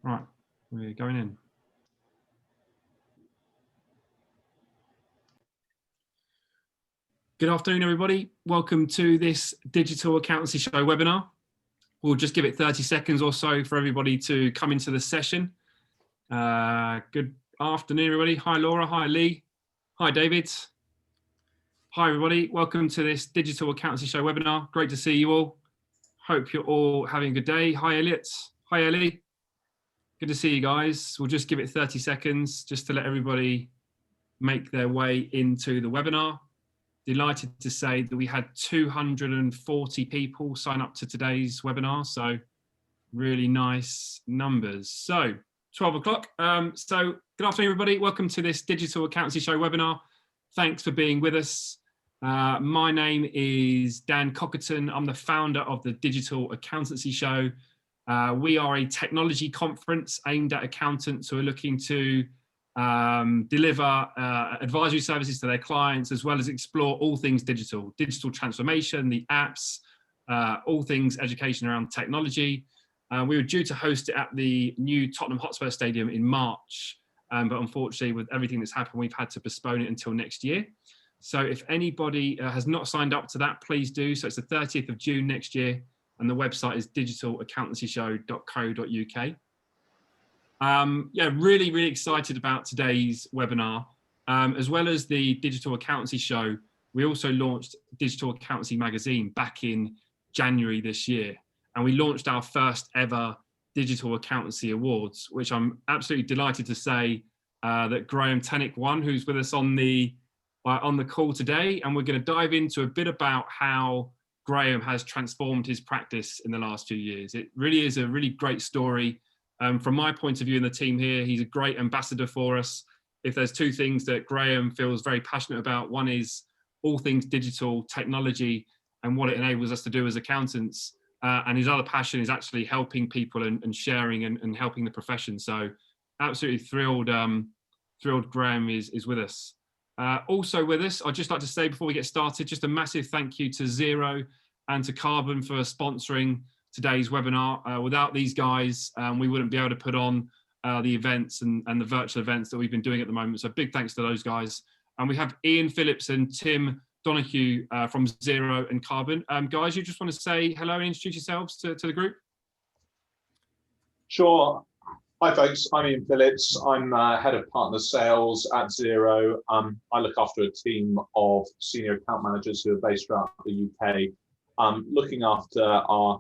Right, we're going in. Good afternoon, everybody. Welcome to this Digital Accountancy Show webinar. We'll just give it 30 seconds or so for everybody to come into the session. Good afternoon, everybody. Hi, Laura. Hi, Lee. Hi, David. Hi, everybody. Welcome to this Digital Accountancy Show webinar. Great to see you all. Hope you're all having a good day. Hi, Elliot. Hi, Ellie. Good to see you guys. We'll just give it 30 seconds just to let everybody make their way into the webinar. Delighted to say that we had 240 people sign up to today's webinar. So really nice numbers. So 12 o'clock. So good afternoon, everybody. Welcome to this Digital Accountancy Show webinar. Thanks for being with us. My name is Dan Cockerton. I'm the founder of the Digital Accountancy Show. We are a technology conference aimed at accountants who are looking to deliver advisory services to their clients, as well as explore all things digital transformation, the apps, all things education around technology. We were due to host it at the new Tottenham Hotspur Stadium in March, but unfortunately with everything that's happened, we've had to postpone it until next year. So if anybody has not signed up to that, please do. So it's the 30th of June next year, and the website is digitalaccountancyshow.co.uk. Yeah, really excited about today's webinar. As well as the Digital Accountancy Show, we also launched Digital Accountancy Magazine back in January this year. And we launched our first ever Digital Accountancy Awards, which I'm absolutely delighted to say that Graeme Tennick won, who's with us on the call today. And we're going to dive into a bit about how Graeme has transformed his practice in the last few years. It really is a really great story. From my point of view and the team here, he's a great ambassador for us. If there's two things that Graeme feels very passionate about, one is all things digital technology and what it enables us to do as accountants. And his other passion is actually helping people and sharing and helping the profession. So absolutely thrilled Graeme is with us. Also with us, I'd just like to say before we get started, just a massive thank you to Xero and to Karbon for sponsoring today's webinar. Without these guys, we wouldn't be able to put on the events and the virtual events that we've been doing at the moment. So big thanks to those guys. And we have Ian Phillips and Tim Donahue from Xero and Karbon. Guys, you just want to say hello and introduce yourselves to the group? Sure. Hi folks, I'm Ian Phillips. I'm Head of Partner Sales at Xero. I look after a team of senior account managers who are based throughout the UK. Looking after our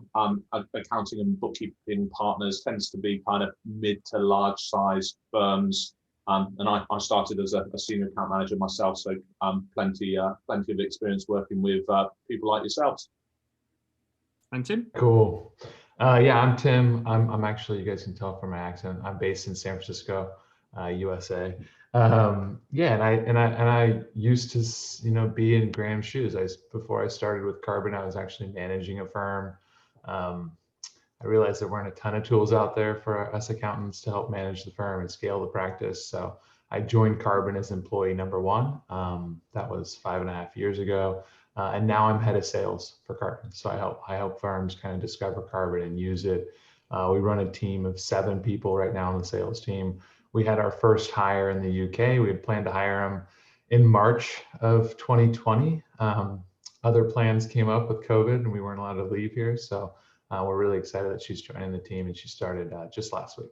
accounting and bookkeeping partners tends to be kind of mid to large size firms. And I started as a senior account manager myself, so plenty of experience working with people like yourselves. And Tim? Cool. Yeah, I'm Tim. I'm actually, you guys can tell from my accent, I'm based in San Francisco, USA. Yeah, and I used to, be in Graham's shoes. Before I started with Karbon, I was actually managing a firm. I realized there weren't a ton of tools out there for us accountants to help manage the firm and scale the practice. So I joined Karbon as employee number one. That was 5.5 years ago. And now I'm head of sales for Karbon. So I help firms kind of discover Karbon and use it. We run a team of 7 people right now on the sales team. We had our first hire in the UK. We had planned to hire him in March of 2020. Other plans came up with COVID and we weren't allowed to leave here. So we're really excited that she's joining the team, and she started just last week.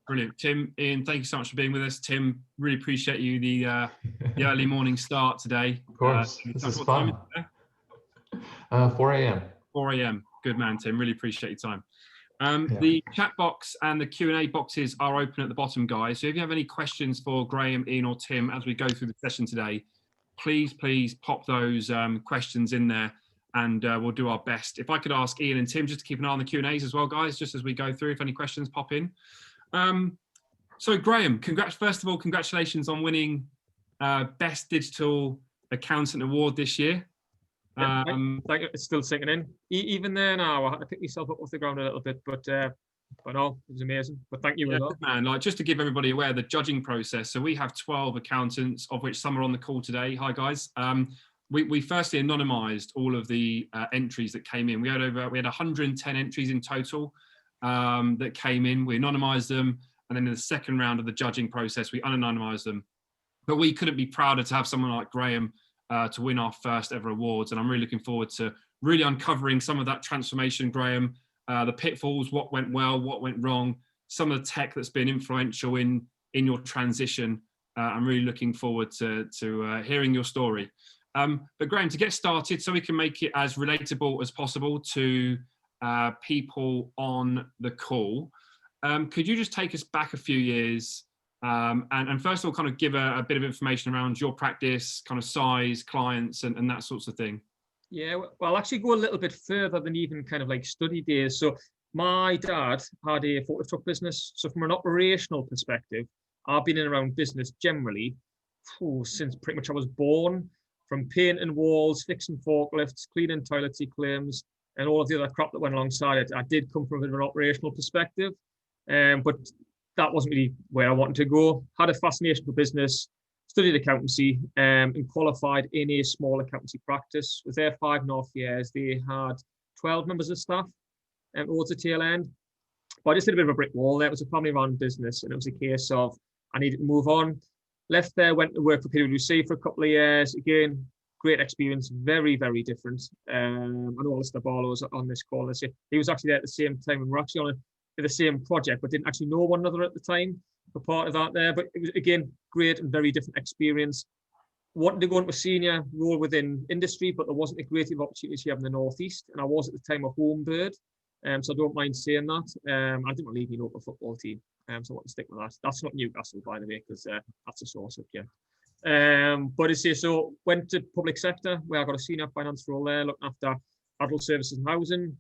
Brilliant. Tim, Ian, thank you so much for being with us. Tim, really appreciate you, the early morning start today. Of course, this is fun. 4 a.m. 4 a.m. Good man, Tim. Really appreciate your time. Yeah. The chat box and the Q&A boxes are open at the bottom, guys. So if you have any questions for Graeme, Ian or Tim as we go through the session today, please pop those questions in there, and we'll do our best. If I could ask Ian and Tim just to keep an eye on the Q&As as well, guys, just as we go through, if any questions pop in. So Graeme, first of all, congratulations on winning Best Digital Accountant Award this year. Yeah, it's still sinking in. Even there now, I picked myself up off the ground a little bit, but no, it was amazing. But thank you. Yeah, good man. Like, just to give everybody aware, the judging process. So we have 12 accountants, of which some are on the call today. Hi guys. We firstly anonymized all of the entries that came in. We had 110 entries in total. that came in. We anonymised them, and then in the second round of the judging process, we unanonymised them. But we couldn't be prouder to have someone like Graeme to win our first ever awards, and I'm really looking forward to really uncovering some of that transformation, Graeme, the pitfalls, what went well, what went wrong, some of the tech that's been influential in your transition. I'm really looking forward to hearing your story. But Graeme, to get started, so we can make it as relatable as possible to people on the call, could you just take us back a few years and first of all kind of give a bit of information around your practice, kind of size, clients, and that sorts of thing? Yeah, well, I'll actually go a little bit further than even kind of like study days. So my dad had a forklift truck business. So from an operational perspective, I've been in around business generally since pretty much I was born, from painting walls, fixing forklifts, cleaning toilet seat claims, and all of the other crap that went alongside it. I did come from an operational perspective, but that wasn't really where I wanted to go. Had a fascination for business, studied accountancy, and qualified in a small accountancy practice. Was there 5.5 years. They had 12 members of staff towards the tail end. But I just did a bit of a brick wall there. It was a family-run business, and it was a case of I needed to move on. Left there, went to work for PwC for a couple of years. Again, great experience, very, very different. I know Alistair Barlow's on this call. He was actually there at the same time, and we're actually on the same project, but didn't actually know one another at the time for part of that there. But it was, again, great and very different experience. Wanted to go into a senior role within industry, but there wasn't a great deal of opportunity here in the Northeast. And I was at the time a home bird, so I don't mind saying that. I didn't want to leave my local football team, so I want to stick with that. That's not Newcastle, by the way, because that's a sore subject. But I say, so went to public sector where I got a senior finance role there, looking after adult services and housing.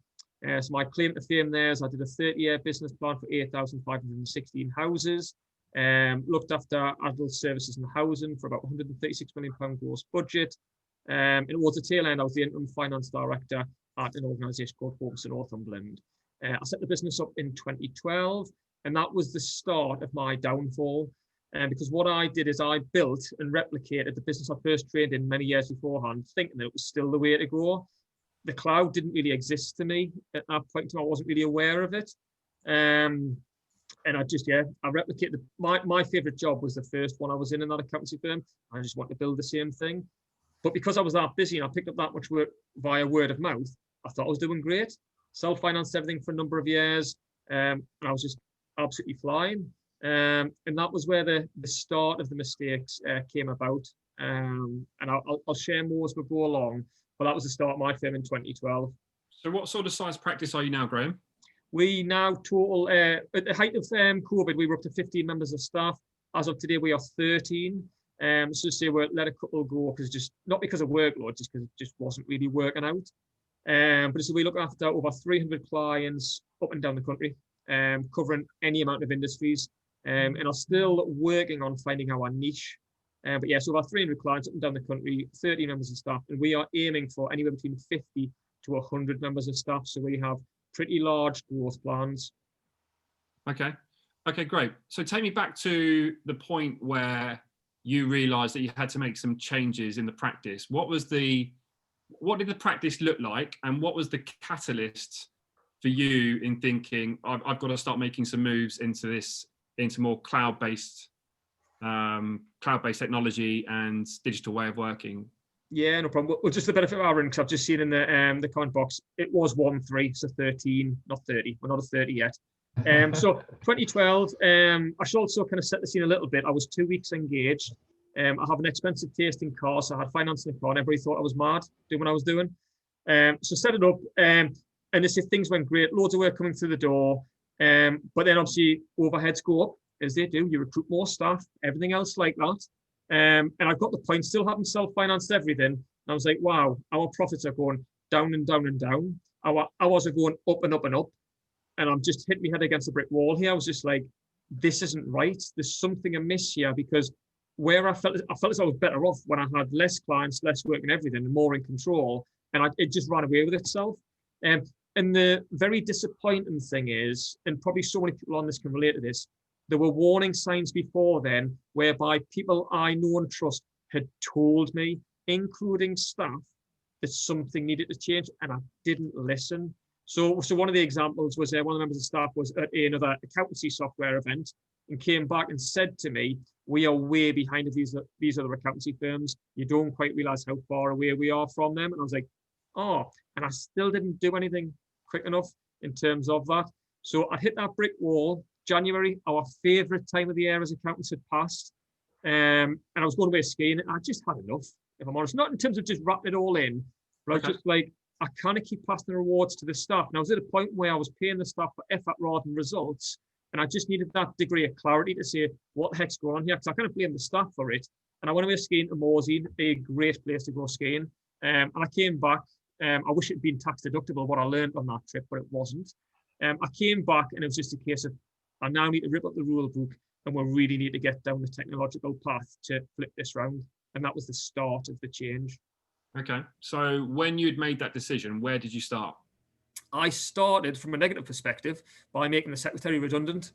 So my claim to fame there is I did a 30-year business plan for 8,516 houses. Looked after adult services and housing for about £136 million gross budget. And towards the tail end, I was the interim finance director at an organisation called Homes in Northumberland. I set the business up in 2012, and that was the start of my downfall. Because what I did is I built and replicated the business I first trained in many years beforehand, thinking that it was still the way to go. The cloud didn't really exist to me at that point in time. I wasn't really aware of it. And I just, I replicated. My favorite job was the first one I was in that accountancy firm. I just wanted to build the same thing. But because I was that busy and I picked up that much work via word of mouth, I thought I was doing great. Self-financed everything for a number of years. And I was just absolutely flying. And that was where the start of the mistakes came about. And I'll share more as we go along. But that was the start of my firm in 2012. So what sort of size practice are you now, Graeme? We now total, at the height of COVID, we were up to 15 members of staff. As of today, we are 13. So say we let a couple go because just not because of workload, just because it just wasn't really working out. But so we look after over 300 clients up and down the country, covering any amount of industries, and are still working on finding our niche. But yeah, so about 300 clients up and down the country, 30 members of staff, and we are aiming for anywhere between 50 to 100 members of staff. So we have pretty large growth plans. Okay, great. So take me back to the point where you realised that you had to make some changes in the practice. What did the practice look like, and what was the catalyst for you in thinking I've got to start making some moves into more cloud-based technology and digital way of working? Yeah, no problem. Well, just the benefit of Aaron, because I've just seen in the comment box, it was 1-3, so 13, not 30. We're not at 30 yet. So 2012, I should also kind of set the scene a little bit. I was 2 weeks engaged. I have an expensive tasting car, so I had finance in the car, and everybody thought I was mad doing what I was doing. So set it up, and as if things went great, loads of work coming through the door. But then obviously overheads go up, as they do. You recruit more staff, everything else like that. And I got the point, still having self-financed everything. And I was like, wow, our profits are going down and down and down. Our hours are going up and up and up. And I'm just hitting my head against a brick wall here. I was just like, this isn't right. There's something amiss here, because where I felt as I was better off when I had less clients, less work and everything, and more in control. And it just ran away with itself. And the very disappointing thing is, and probably so many people on this can relate to this, there were warning signs before then whereby people I know and trust had told me, including staff, that something needed to change, and I didn't listen. So one of the examples was one of the members of staff was at another accountancy software event and came back and said to me, we are way behind these other accountancy firms. You don't quite realize how far away we are from them. And I was like, oh, and I still didn't do anything quick enough in terms of that. So I hit that brick wall. January, our favorite time of the year as accountants, had passed. And I was going away skiing. I just had enough, if I'm honest. Not in terms of just wrapping it all in, but I was just like, I kind of keep passing the rewards to the staff. And I was at a point where I was paying the staff for effort rather than results. And I just needed that degree of clarity to say, what the heck's going on here? Because I kind of blame the staff for it. And I went away skiing to Morsey, a great place to go skiing. And I came back. I wish it had been tax deductible, what I learned on that trip, but it wasn't. I came back and it was just a case of, I now need to rip up the rule book and we really need to get down the technological path to flip this round. And that was the start of the change. Okay. So when you'd made that decision, where did you start? I started from a negative perspective by making the secretary redundant.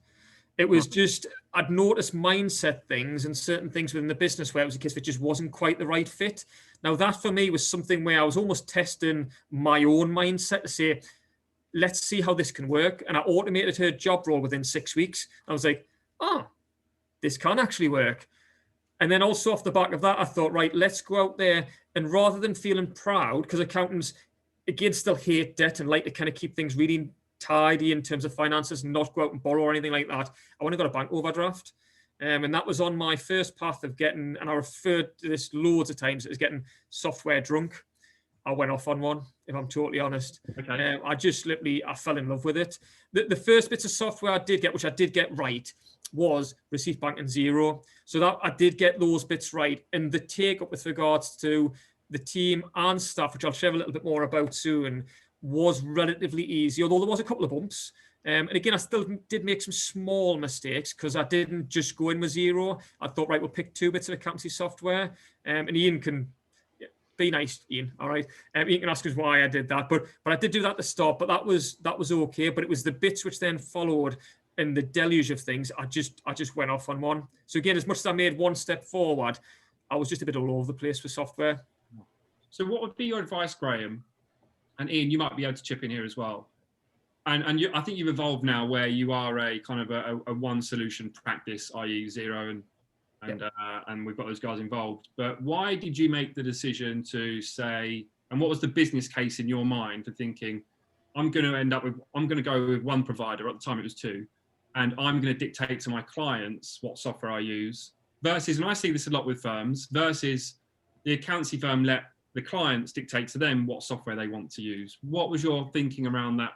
It was just, I'd noticed mindset things and certain things within the business where it was a case that just wasn't quite the right fit. Now that for me was something where I was almost testing my own mindset to say, let's see how this can work. And I automated her job role within 6 weeks. I was like, oh, this can actually work. And then also off the back of that, I thought, right, let's go out there. And rather than feeling proud, because accountants, again, still hate debt and like to kind of keep things really tidy in terms of finances and not go out and borrow or anything like that, I went and got a bank overdraft. And that was on my first path of getting, and I referred to this loads of times, as getting software drunk. I went off on one, if I'm totally honest. Okay. I just literally, I fell in love with it. The first bits of software I did get, which I did get right, was Receipt Bank and Xero. So that I did get those bits right. And the take up with regards to the team and staff, which I'll share a little bit more about soon, was relatively easy, although there was a couple of bumps. And again, I still did make some small mistakes because I didn't just go in with Xero. I thought, right, we'll pick 2 bits of accountancy software. And Ian can be nice, Ian. All right. Ian can ask us why I did that, but I did do that at the start. But that was okay. But it was the bits which then followed and the deluge of things. I just went off on one. So again, as much as I made one step forward, I was just a bit all over the place with software. So what would be your advice, Graeme? And Ian, you might be able to chip in here as well. And I think you've evolved now where you are a kind of a one solution practice, i.e. Xero, and we've got those guys involved. But why did you make the decision to say, and what was the business case in your mind for thinking, I'm going to go with one provider, at the time it was 2, and I'm going to dictate to my clients what software I use, versus, and I see this a lot with firms, versus the accountancy firm let the clients dictate to them what software they want to use. What was your thinking around that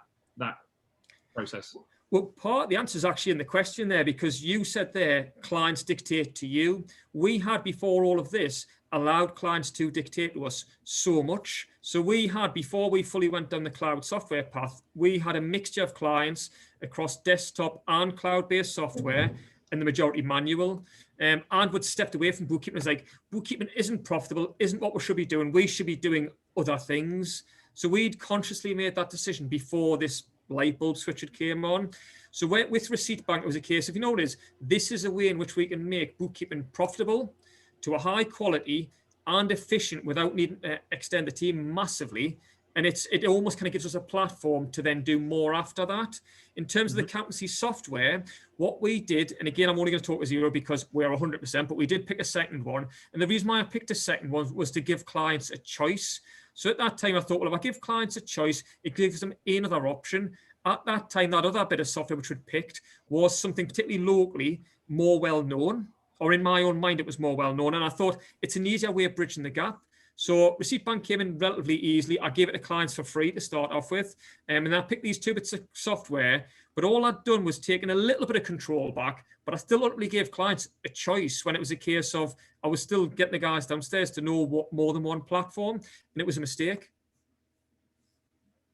process? Well, part of the answer is actually in the question there, because you said there, clients dictate to you. We had, before all of this, allowed clients to dictate to us so much. So we had, before we fully went down the cloud software path, we had a mixture of clients across desktop and cloud-based software, and the majority manual. And would stepped away from bookkeeping. It's like, bookkeeping isn't profitable, isn't what we should be doing. We should be doing other things. So we'd consciously made that decision before this light bulb switch had came on. So with Receipt Bank, it was a case of, you know what it is, this is a way in which we can make bookkeeping profitable to a high quality and efficient without needing to extend the team massively. And it almost kind of gives us a platform to then do more after that. In terms of the accountancy software, what we did, and again, I'm only going to talk to Xero because we're 100%, but we did pick a second one. And the reason why I picked a second one was to give clients a choice. So at that time, I thought, well, if I give clients a choice, it gives them another option. At that time, that other bit of software which we'd picked was something particularly locally more well-known, or in my own mind, it was more well-known. And I thought it's an easier way of bridging the gap. So Receipt Bank came in relatively easily. I gave it to clients for free to start off with. And then I picked these 2 bits of software, but all I'd done was taken a little bit of control back, but I still ultimately gave clients a choice when it was a case of, I was still getting the guys downstairs to know what more than one platform, and it was a mistake.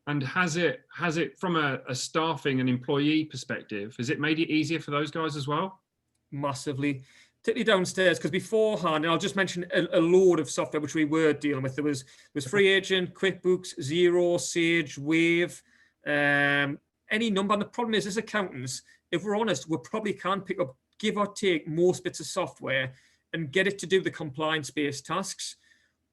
And has it from a staffing and employee perspective, has it made it easier for those guys as well? Massively. Particularly downstairs, because beforehand, and I'll just mention a load of software which we were dealing with. There was Free Agent, QuickBooks, Xero, Sage, Wave, any number. And the problem is, as accountants, if we're honest, we probably can't pick up, give or take, most bits of software and get it to do the compliance-based tasks.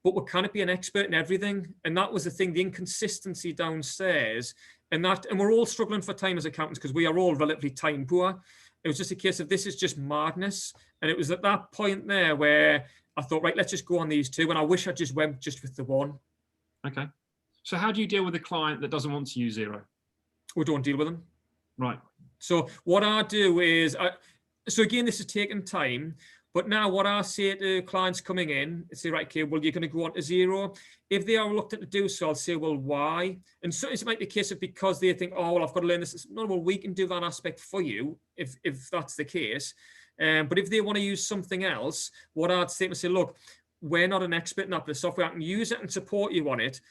But we can't be an expert in everything. And that was the thing, the inconsistency downstairs. And we're all struggling for time as accountants because we are all relatively time poor. It was just a case of this is just madness. And it was at that point there where I thought, right, let's just go on these two. And I wish I just went just with the one. Okay. So how do you deal with a client that doesn't want to use Xero? We don't deal with them. Right. So what I do is, so again, this is taking time. But now what I say to clients coming in, I say, right, okay, well, you're going to go on to Xero. If they are reluctant to do so, I'll say, well, why? And so it might be a case of because they think, oh, well, I've got to learn this. No, well, we can do that aspect for you if that's the case. But if they want to use something else, what I'd say to say, look, we're not an expert in that bit of software. I can use it and support you on it.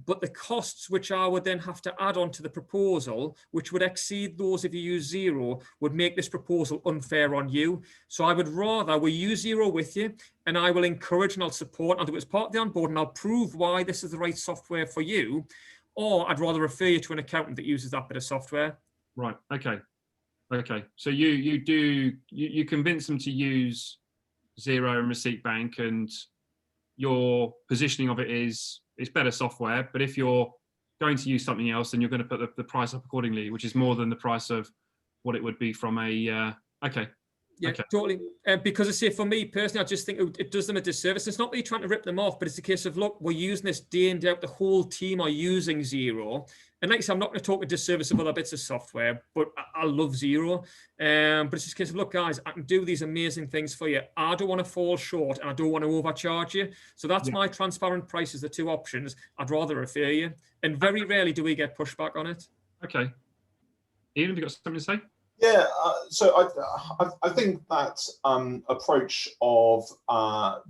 But the costs which I would then have to add on to the proposal, which would exceed those if you use Xero, would make this proposal unfair on you. So I would rather we use Xero with you, and I will encourage and I'll support, I'll do it as part of the onboard, and I'll prove why this is the right software for you. Or I'd rather refer you to an accountant that uses that bit of software. Right. Okay. Okay. So you convince them to use Xero and Receipt Bank, and your positioning of it is it's better software, but if you're going to use something else, then you're going to put the price up accordingly, which is more than the price of what it would be from a, okay. Yeah, okay. Totally. Because I say for me personally, I just think it does them a disservice. It's not that you're trying to rip them off, but it's a case of, look, we're using this day in, day out. The whole team are using Xero. And like I said, I'm not going to talk a disservice of other bits of software, but I love Xero. But it's just a case of, look, guys, I can do these amazing things for you. I don't want to fall short and I don't want to overcharge you. So that's my transparent prices, the two options. I'd rather refer you. And very rarely do we get pushback on it. Okay. Ian, have you got something to say? Yeah, so I think that approach of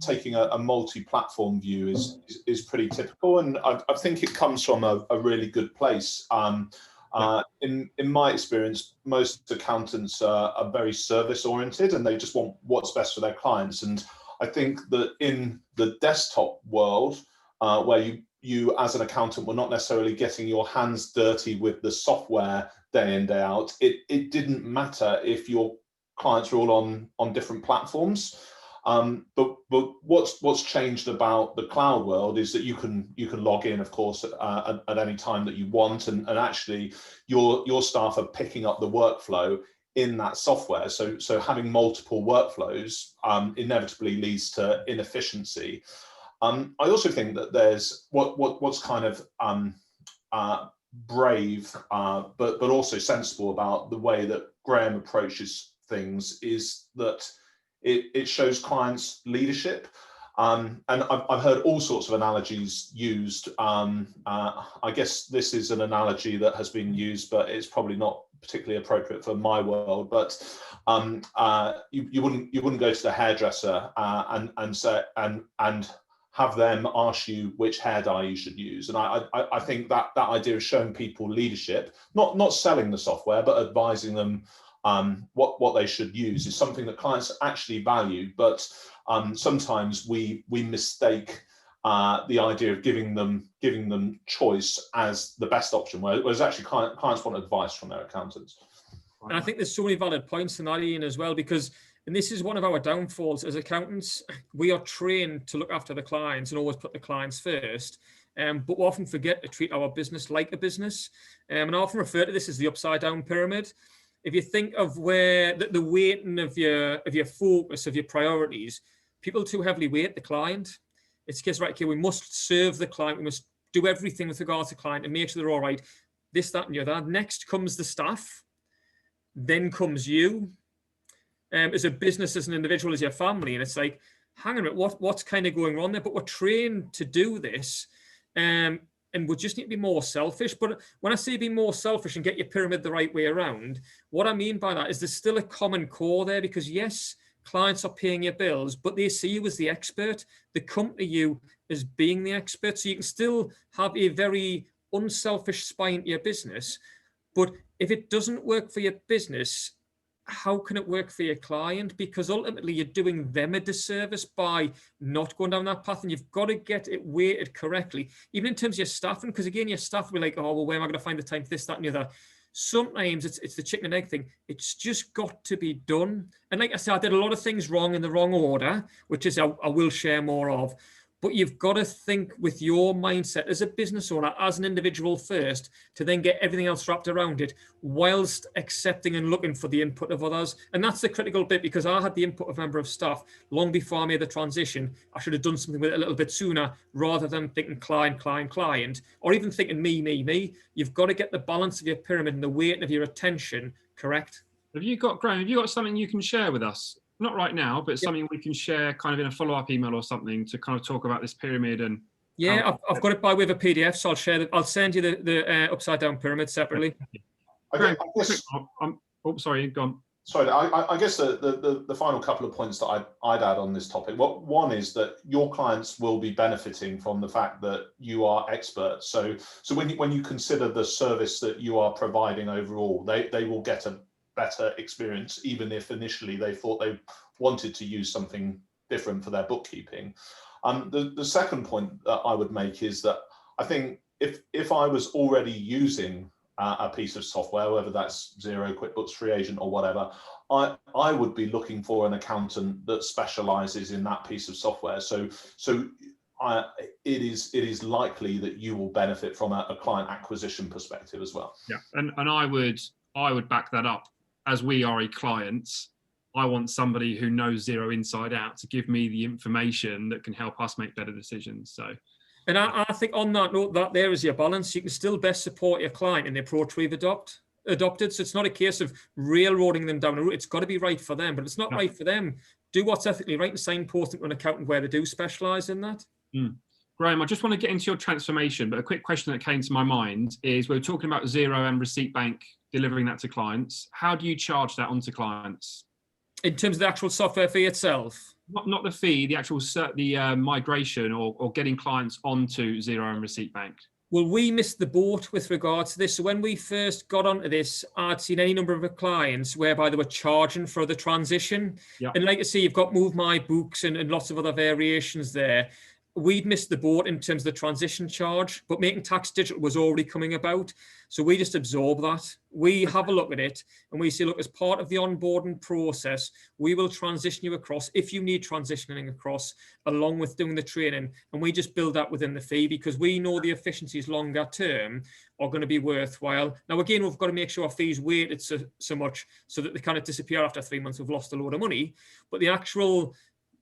taking a multi-platform view is pretty typical, and I think it comes from a really good place. In my experience, most accountants are very service oriented, and they just want what's best for their clients. And I think that in the desktop world, where you as an accountant were not necessarily getting your hands dirty with the software day in, day out, it didn't matter if your clients were all on different platforms. But what's changed about the cloud world is that you can log in, of course, at any time that you want, and actually your staff are picking up the workflow in that software. So having multiple workflows inevitably leads to inefficiency. I also think that there's what's kind of brave, but also sensible about the way that Graeme approaches things is that it shows clients leadership. And I've heard all sorts of analogies used. I guess this is an analogy that has been used, but it's probably not particularly appropriate for my world. But you wouldn't go to the hairdresser and say and have them ask you which hair dye you should use. And I think that idea of showing people leadership, not selling the software, but advising them what they should use, is something that clients actually value. But sometimes we mistake the idea of giving them choice as the best option, whereas actually clients want advice from their accountants. And I think there's so many valid points in that, Ian, as well, because, and this is one of our downfalls as accountants, we are trained to look after the clients and always put the clients first, but we often forget to treat our business like a business. And I often refer to this as the upside down pyramid. If you think of where the weighting of your focus, of your priorities, people too heavily weight the client. It's a case, right, okay, we must serve the client, we must do everything with regards to the client and make sure they're all right, this, that, and the other. Next comes the staff, then comes you. As a business, as an individual, as your family, and it's like, hang on a minute, what's kind of going on there? But we're trained to do this, and we just need to be more selfish. But when I say be more selfish and get your pyramid the right way around, what I mean by that is there's still a common core there, because yes, clients are paying your bills, but they see you as the expert, the company you as being the expert. So you can still have a very unselfish spine to your business, but if it doesn't work for your business, how can it work for your client? Because ultimately you're doing them a disservice by not going down that path, and you've got to get it weighted correctly, even in terms of your staffing, because again, your staff will be like, oh, well, where am I going to find the time for this, that, and the other? Sometimes it's the chicken and egg thing. It's just got to be done. And like I said, I did a lot of things wrong in the wrong order, which is I will share more of. But you've got to think with your mindset as a business owner, as an individual first, to then get everything else wrapped around it, whilst accepting and looking for the input of others. And that's the critical bit, because I had the input of a member of staff long before I made the transition. I should have done something with it a little bit sooner, rather than thinking client, or even thinking me. You've got to get the balance of your pyramid and the weight of your attention correct. Graham, have you got something you can share with us? Not right now, but something we can share kind of in a follow-up email or something to kind of talk about this pyramid and. Yeah, I've got it by way of a PDF, so I'll share that. I'll send you the upside down pyramid separately. I guess, sorry, gone. Sorry, I guess the final couple of points that I'd add on this topic. One is that your clients will be benefiting from the fact that you are experts. So when you consider the service that you are providing overall, they will get a better experience, even if initially they thought they wanted to use something different for their bookkeeping. The second point that I would make is that I think if I was already using a piece of software, whether that's Xero, QuickBooks, Free Agent, or whatever, I would be looking for an accountant that specializes in that piece of software. So it is likely that you will benefit from a client acquisition perspective as well. Yeah, and I would back that up. As we are a client, I want somebody who knows Xero inside out to give me the information that can help us make better decisions. So, and I think on that note, that there is your balance. You can still best support your client in the approach we've adopted. So it's not a case of railroading them down the route. It's got to be right for them, but it's not right for them. Do what's ethically right and signpost it to an accountant where they do specialize in that. Graham, I just want to get into your transformation, but a quick question that came to my mind is, we're talking about Xero and Receipt Bank delivering that to clients. How do you charge that onto clients? In terms of the actual software fee itself? Not the fee, the actual migration or getting clients onto Xero and Receipt Bank. Well, we missed the boat with regards to this. So when we first got onto this, I'd seen any number of clients whereby they were charging for the transition. Yeah. And like I say, you've got Move My Books and lots of other variations there. We'd missed the boat in terms of the transition charge, but Making Tax Digital was already coming about. So we just absorb that. We have a look at it and we say, look, as part of the onboarding process, we will transition you across if you need transitioning across, along with doing the training. And we just build that within the fee, because we know the efficiencies longer term are going to be worthwhile. Now, again, we've got to make sure our fees weighted so much so that they kind of disappear after 3 months. We've lost a load of money, but the actual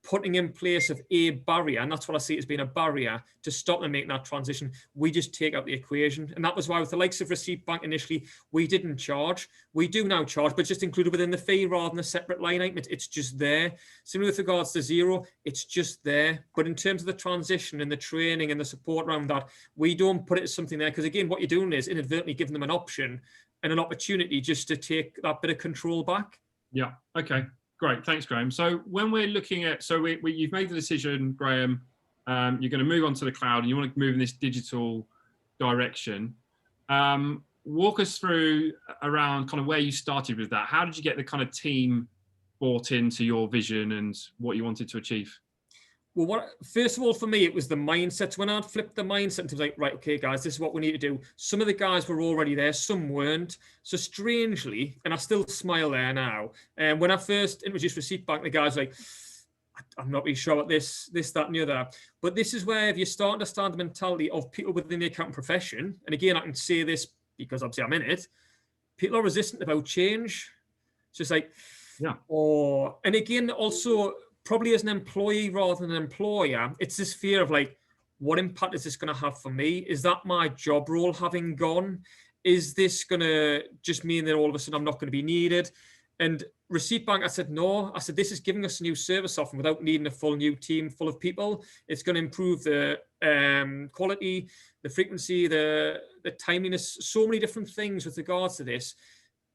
putting in place of a barrier, and that's what I see as being a barrier to stop them making that transition, we just take out the equation. And that was why with the likes of Receipt Bank initially, we didn't charge. We do now charge, but just included within the fee rather than a separate line item. It's just there. Similar with regards to Xero, it's just there. But in terms of the transition and the training and the support around that, we don't put it as something there, because again, what you're doing is inadvertently giving them an option and an opportunity just to take that bit of control back. Yeah, okay. Great, thanks, Graham. So when we're looking at, you've made the decision, Graham, you're going to move on to the cloud and you want to move in this digital direction. Walk us through around kind of where you started with that. How did you get the kind of team bought into your vision and what you wanted to achieve? Well, first of all, for me, it was the mindset. When I'd flipped the mindset and was like, right, okay, guys, this is what we need to do. Some of the guys were already there, some weren't. So strangely, and I still smile there now, and when I first introduced Receipt Bank, the guys were like, I'm not really sure about this, that, and the other. But this is where if you start to understand the mentality of people within the accounting profession, and again, I can say this because obviously I'm in it, people are resistant about change. It's just like, yeah. And again, also, probably as an employee rather than an employer, it's this fear of like, what impact is this going to have for me? Is that my job role having gone? Is this going to just mean that all of a sudden I'm not going to be needed? And Receipt Bank, I said, no. I said, this is giving us a new service offering without needing a full new team full of people. It's going to improve the quality, the frequency, the timeliness, so many different things with regards to this.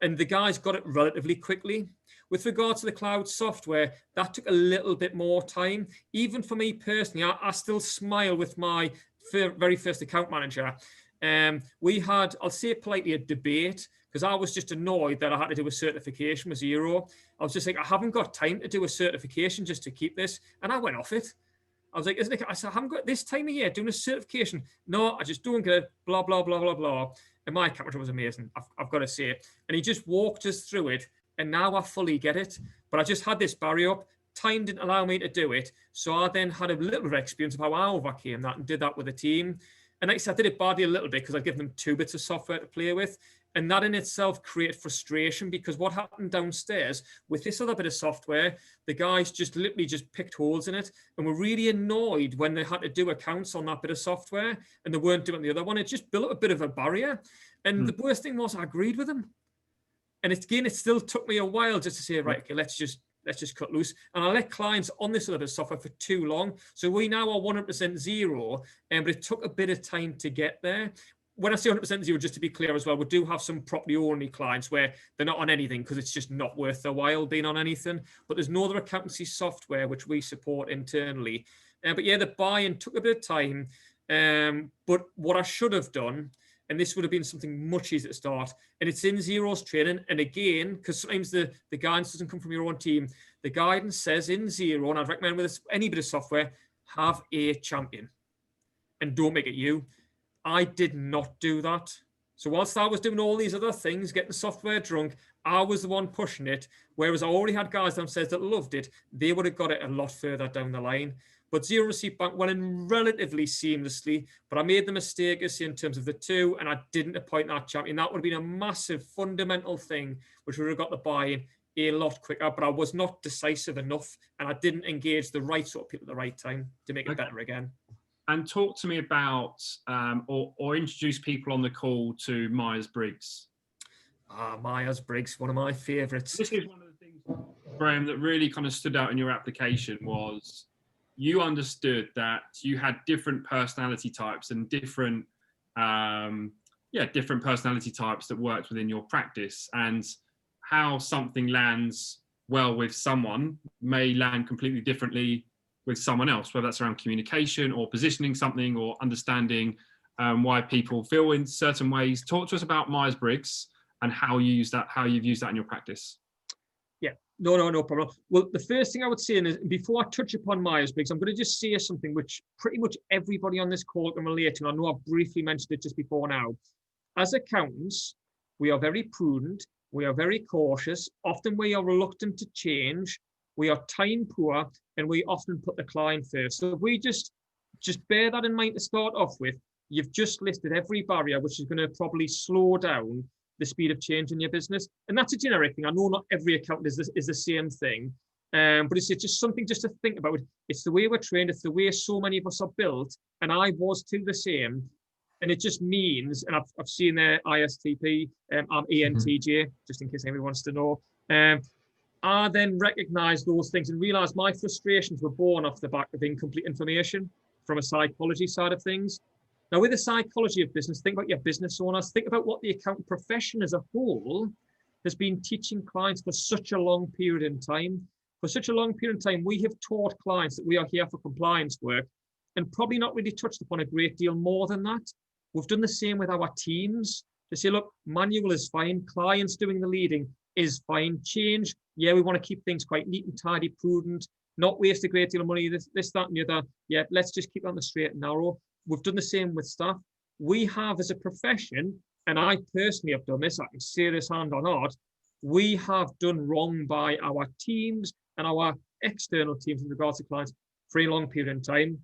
And the guys got it relatively quickly. With regard to the cloud software, that took a little bit more time. Even for me personally, I still smile with my very first account manager. We had, I'll say it politely, a debate, because I was just annoyed that I had to do a certification with Xero. I was just like, I haven't got time to do a certification just to keep this. And I went off it. I was like, isn't it? I said, I haven't got this time of year doing a certification. No, I just don't get it, blah, blah, blah, blah, blah. And my account manager was amazing, I've got to say it. And he just walked us through it. And now I fully get it. But I just had this barrier up. time didn't allow me to do it. So I then had a little bit of experience of how I overcame that and did that with a team. And like I said, I did it badly a little bit because I'd given them 2 bits of software to play with. And that in itself created frustration, because what happened downstairs with this other bit of software, the guys just literally just picked holes in it and were really annoyed when they had to do accounts on that bit of software and they weren't doing the other one. It just built up a bit of a barrier. And the worst thing was I agreed with them. And again, it still took me a while just to say, right, okay, let's just cut loose. And I let clients on this other software for too long. So we now are 100% Xero, but it took a bit of time to get there. When I say 100% Xero, just to be clear as well, we do have some property only clients where they're not on anything because it's just not worth their while being on anything. But there's no other accountancy software which we support internally. But yeah, the buy-in took a bit of time. But what I should have done, and this would have been something much easier to start, and it's in Xero's training. And again, because sometimes the guidance doesn't come from your own team, the guidance says in Xero, and I'd recommend with any bit of software, have a champion and don't make it you. I did not do that. So whilst I was doing all these other things, getting software drunk, I was the one pushing it. Whereas I already had guys downstairs that loved it, they would have got it a lot further down the line. But Xero Receipt Bank went in relatively seamlessly, but I made the mistake in terms of the 2, and I didn't appoint that champion. That would have been a massive fundamental thing, which would have got the buy-in a lot quicker, but I was not decisive enough, and I didn't engage the right sort of people at the right time to make it better again. And talk to me about, or introduce people on the call to Myers-Briggs. Myers-Briggs, one of my favourites. This is one of the things, Graeme, that really kind of stood out in your application was you understood that you had different personality types and different personality types that worked within your practice, and how something lands well with someone may land completely differently with someone else, whether that's around communication or positioning something or understanding why people feel in certain ways. Talk to us about Myers-Briggs and how you use that, how you've used that in your practice. Yeah, no problem. Well, the first thing I would say is, before I touch upon Myers-Briggs, I'm going to just say something which pretty much everybody on this call can relate to. I know I've briefly mentioned it just before now. As accountants, we are very prudent, we are very cautious, often we are reluctant to change, we are time poor, and we often put the client first. So if we just bear that in mind to start off with, you've just listed every barrier which is going to probably slow down the speed of change in your business. And that's a generic thing. I know not every accountant is the same thing, but it's just something just to think about. It's the way we're trained, it's the way so many of us are built, and I was too the same. And it just means, and I've seen their ISTP, I'm ENTJ, just in case anyone wants to know. I then recognise those things and realise my frustrations were born off the back of incomplete information from a psychology side of things. Now, with the psychology of business, think about your business owners, think about what the accounting profession as a whole has been teaching clients for such a long period in time. For such a long period of time, we have taught clients that we are here for compliance work and probably not really touched upon a great deal more than that. We've done the same with our teams to say, look, manual is fine, clients doing the leading is fine, change, yeah, we want to keep things quite neat and tidy, prudent, not waste a great deal of money, this, that, and the other. Yeah, let's just keep it on the straight and narrow. We've done the same with staff. We have, as a profession, and I personally have done this, I can say this hand on heart, we have done wrong by our teams and our external teams in regards to clients for a long period of time.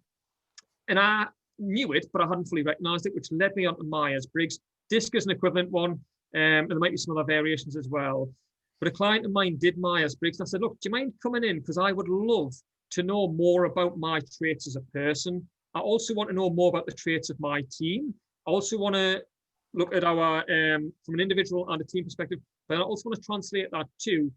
And I knew it, but I hadn't fully recognised it, which led me on to Myers-Briggs. DISC is an equivalent one, and there might be some other variations as well. But a client of mine did Myers-Briggs, and I said, look, do you mind coming in? Because I would love to know more about my traits as a person. I also want to know more about the traits of my team. I also want to look at our, from an individual and a team perspective, but I also want to translate that to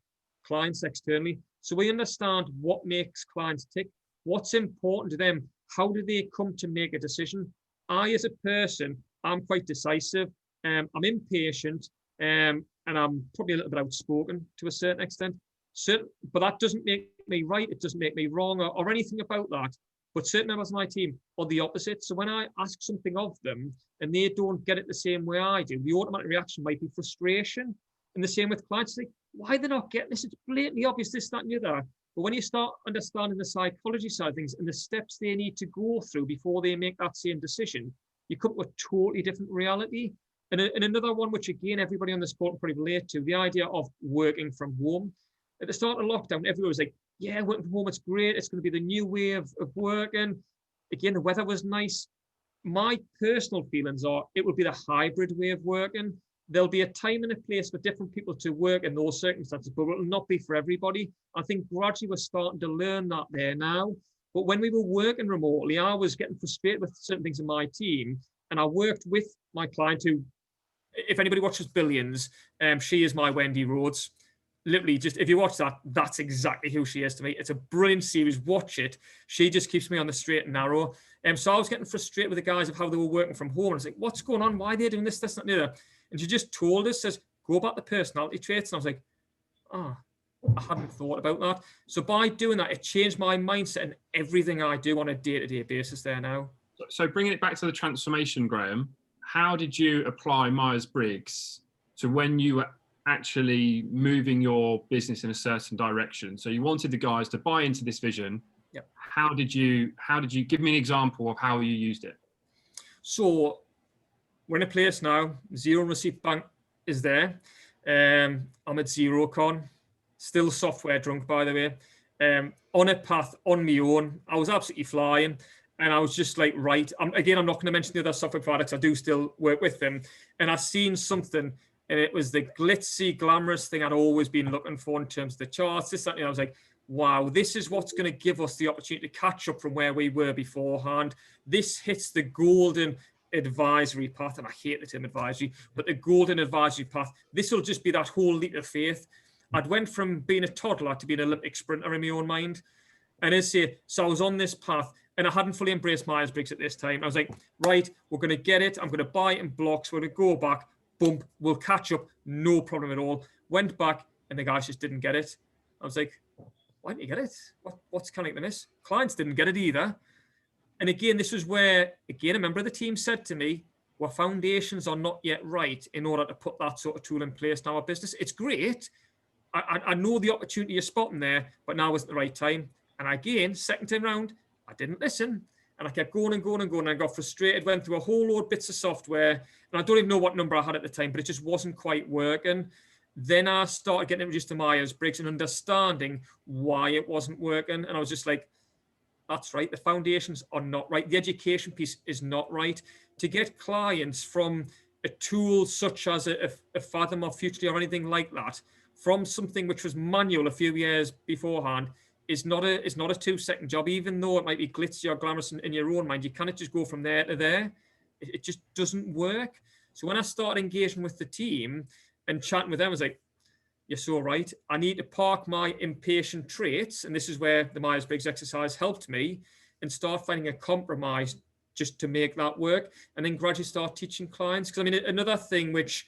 clients externally. So we understand what makes clients tick, what's important to them, how do they come to make a decision. I, as a person, I'm quite decisive, I'm impatient, and I'm probably a little bit outspoken to a certain extent. But that doesn't make me right, it doesn't make me wrong or anything about that. But certain members of my team are the opposite. So when I ask something of them and they don't get it the same way I do, the automatic reaction might be frustration. And the same with clients, like, why they're not getting this? It's blatantly obvious, this, that, and the other. But when you start understanding the psychology side of things and the steps they need to go through before they make that same decision, you come to a totally different reality. And another one, which again, everybody on this call can probably relate to, the idea of working from home. At the start of lockdown, everyone was like, yeah, working from home, it's great. It's going to be the new way of working. Again, the weather was nice. My personal feelings are it would be the hybrid way of working. There'll be a time and a place for different people to work in those circumstances, but it will not be for everybody. I think gradually we're starting to learn that there now. But when we were working remotely, I was getting frustrated with certain things in my team. And I worked with my client who, if anybody watches Billions, she is my Wendy Rhodes. Literally, just if you watch that, that's exactly who she is to me. It's a brilliant series. Watch it. She just keeps me on the straight and narrow. So I was getting frustrated with the guys of how they were working from home. And I was like, what's going on? Why are they doing this, that, and the other? And she just told us, says, go back to personality traits. And I was like, I hadn't thought about that. So by doing that, it changed my mindset and everything I do on a day-to-day basis there now. So bringing it back to the transformation, Graeme, how did you apply Myers-Briggs to when you were actually moving your business in a certain direction? So you wanted the guys to buy into this vision. Yep. How did you give me an example of how you used it? So we're in a place now, Xero Receipt Bank is there. I'm at XeroCon, still software drunk, by the way. On a path on my own, I was absolutely flying. And I was just like, right, I'm not going to mention the other software products. I do still work with them. And I seen something, and it was the glitzy, glamorous thing I'd always been looking for in terms of the charts, this, that, and I was like, wow, this is what's going to give us the opportunity to catch up from where we were beforehand. This hits the golden advisory path, and I hate the term advisory, but the golden advisory path. This will just be that whole leap of faith. I'd went from being a toddler to being an Olympic sprinter in my own mind. And so I was on this path, and I hadn't fully embraced Myers-Briggs at this time. I was like, right, we're going to get it. I'm going to buy it in blocks. We're going to go back. Boom, we'll catch up. No problem at all. Went back, and the guys just didn't get it. I was like, why didn't you get it? What's coming to miss? Clients didn't get it either. And again, this was where, again, a member of the team said to me, well, foundations are not yet right in order to put that sort of tool in place in our business. It's great. I know the opportunity you're spotting there, but now isn't the right time. And again, second time round, I didn't listen. And I kept going and going and going. And I got frustrated, went through a whole load of bits of software. And I don't even know what number I had at the time, but it just wasn't quite working. Then I started getting introduced to Myers-Briggs and understanding why it wasn't working. And I was just like, that's right. The foundations are not right. The education piece is not right. To get clients from a tool such as a Fathom or Futurely or anything like that, from something which was manual a few years beforehand, is not a 2-second job. Even though it might be glitzy or glamorous in your own mind, you cannot just go from there to there. It just doesn't work. So when I started engaging with the team and chatting with them, I was like, you're so right. I need to park my impatient traits. And this is where the Myers-Briggs exercise helped me, and start finding a compromise just to make that work. And then gradually start teaching clients. Because I mean, another thing which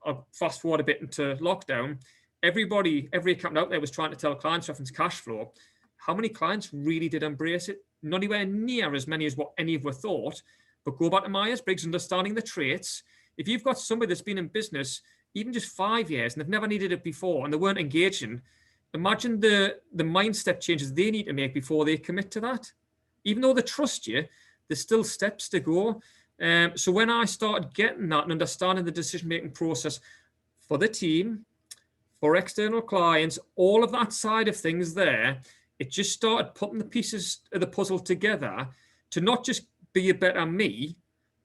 I'll fast forward a bit into lockdown, every accountant out there was trying to tell clients reference cash flow. How many clients really did embrace it? Not anywhere near as many as what any of us thought. But go back to Myers-Briggs, understanding the traits. If you've got somebody that's been in business even just 5 years and they've never needed it before and they weren't engaging, imagine the mind step changes they need to make before they commit to that. Even though they trust you, there's still steps to go. So when I started getting that and understanding the decision-making process for the team, for external clients, all of that side of things there, it just started putting the pieces of the puzzle together to not just be a better me,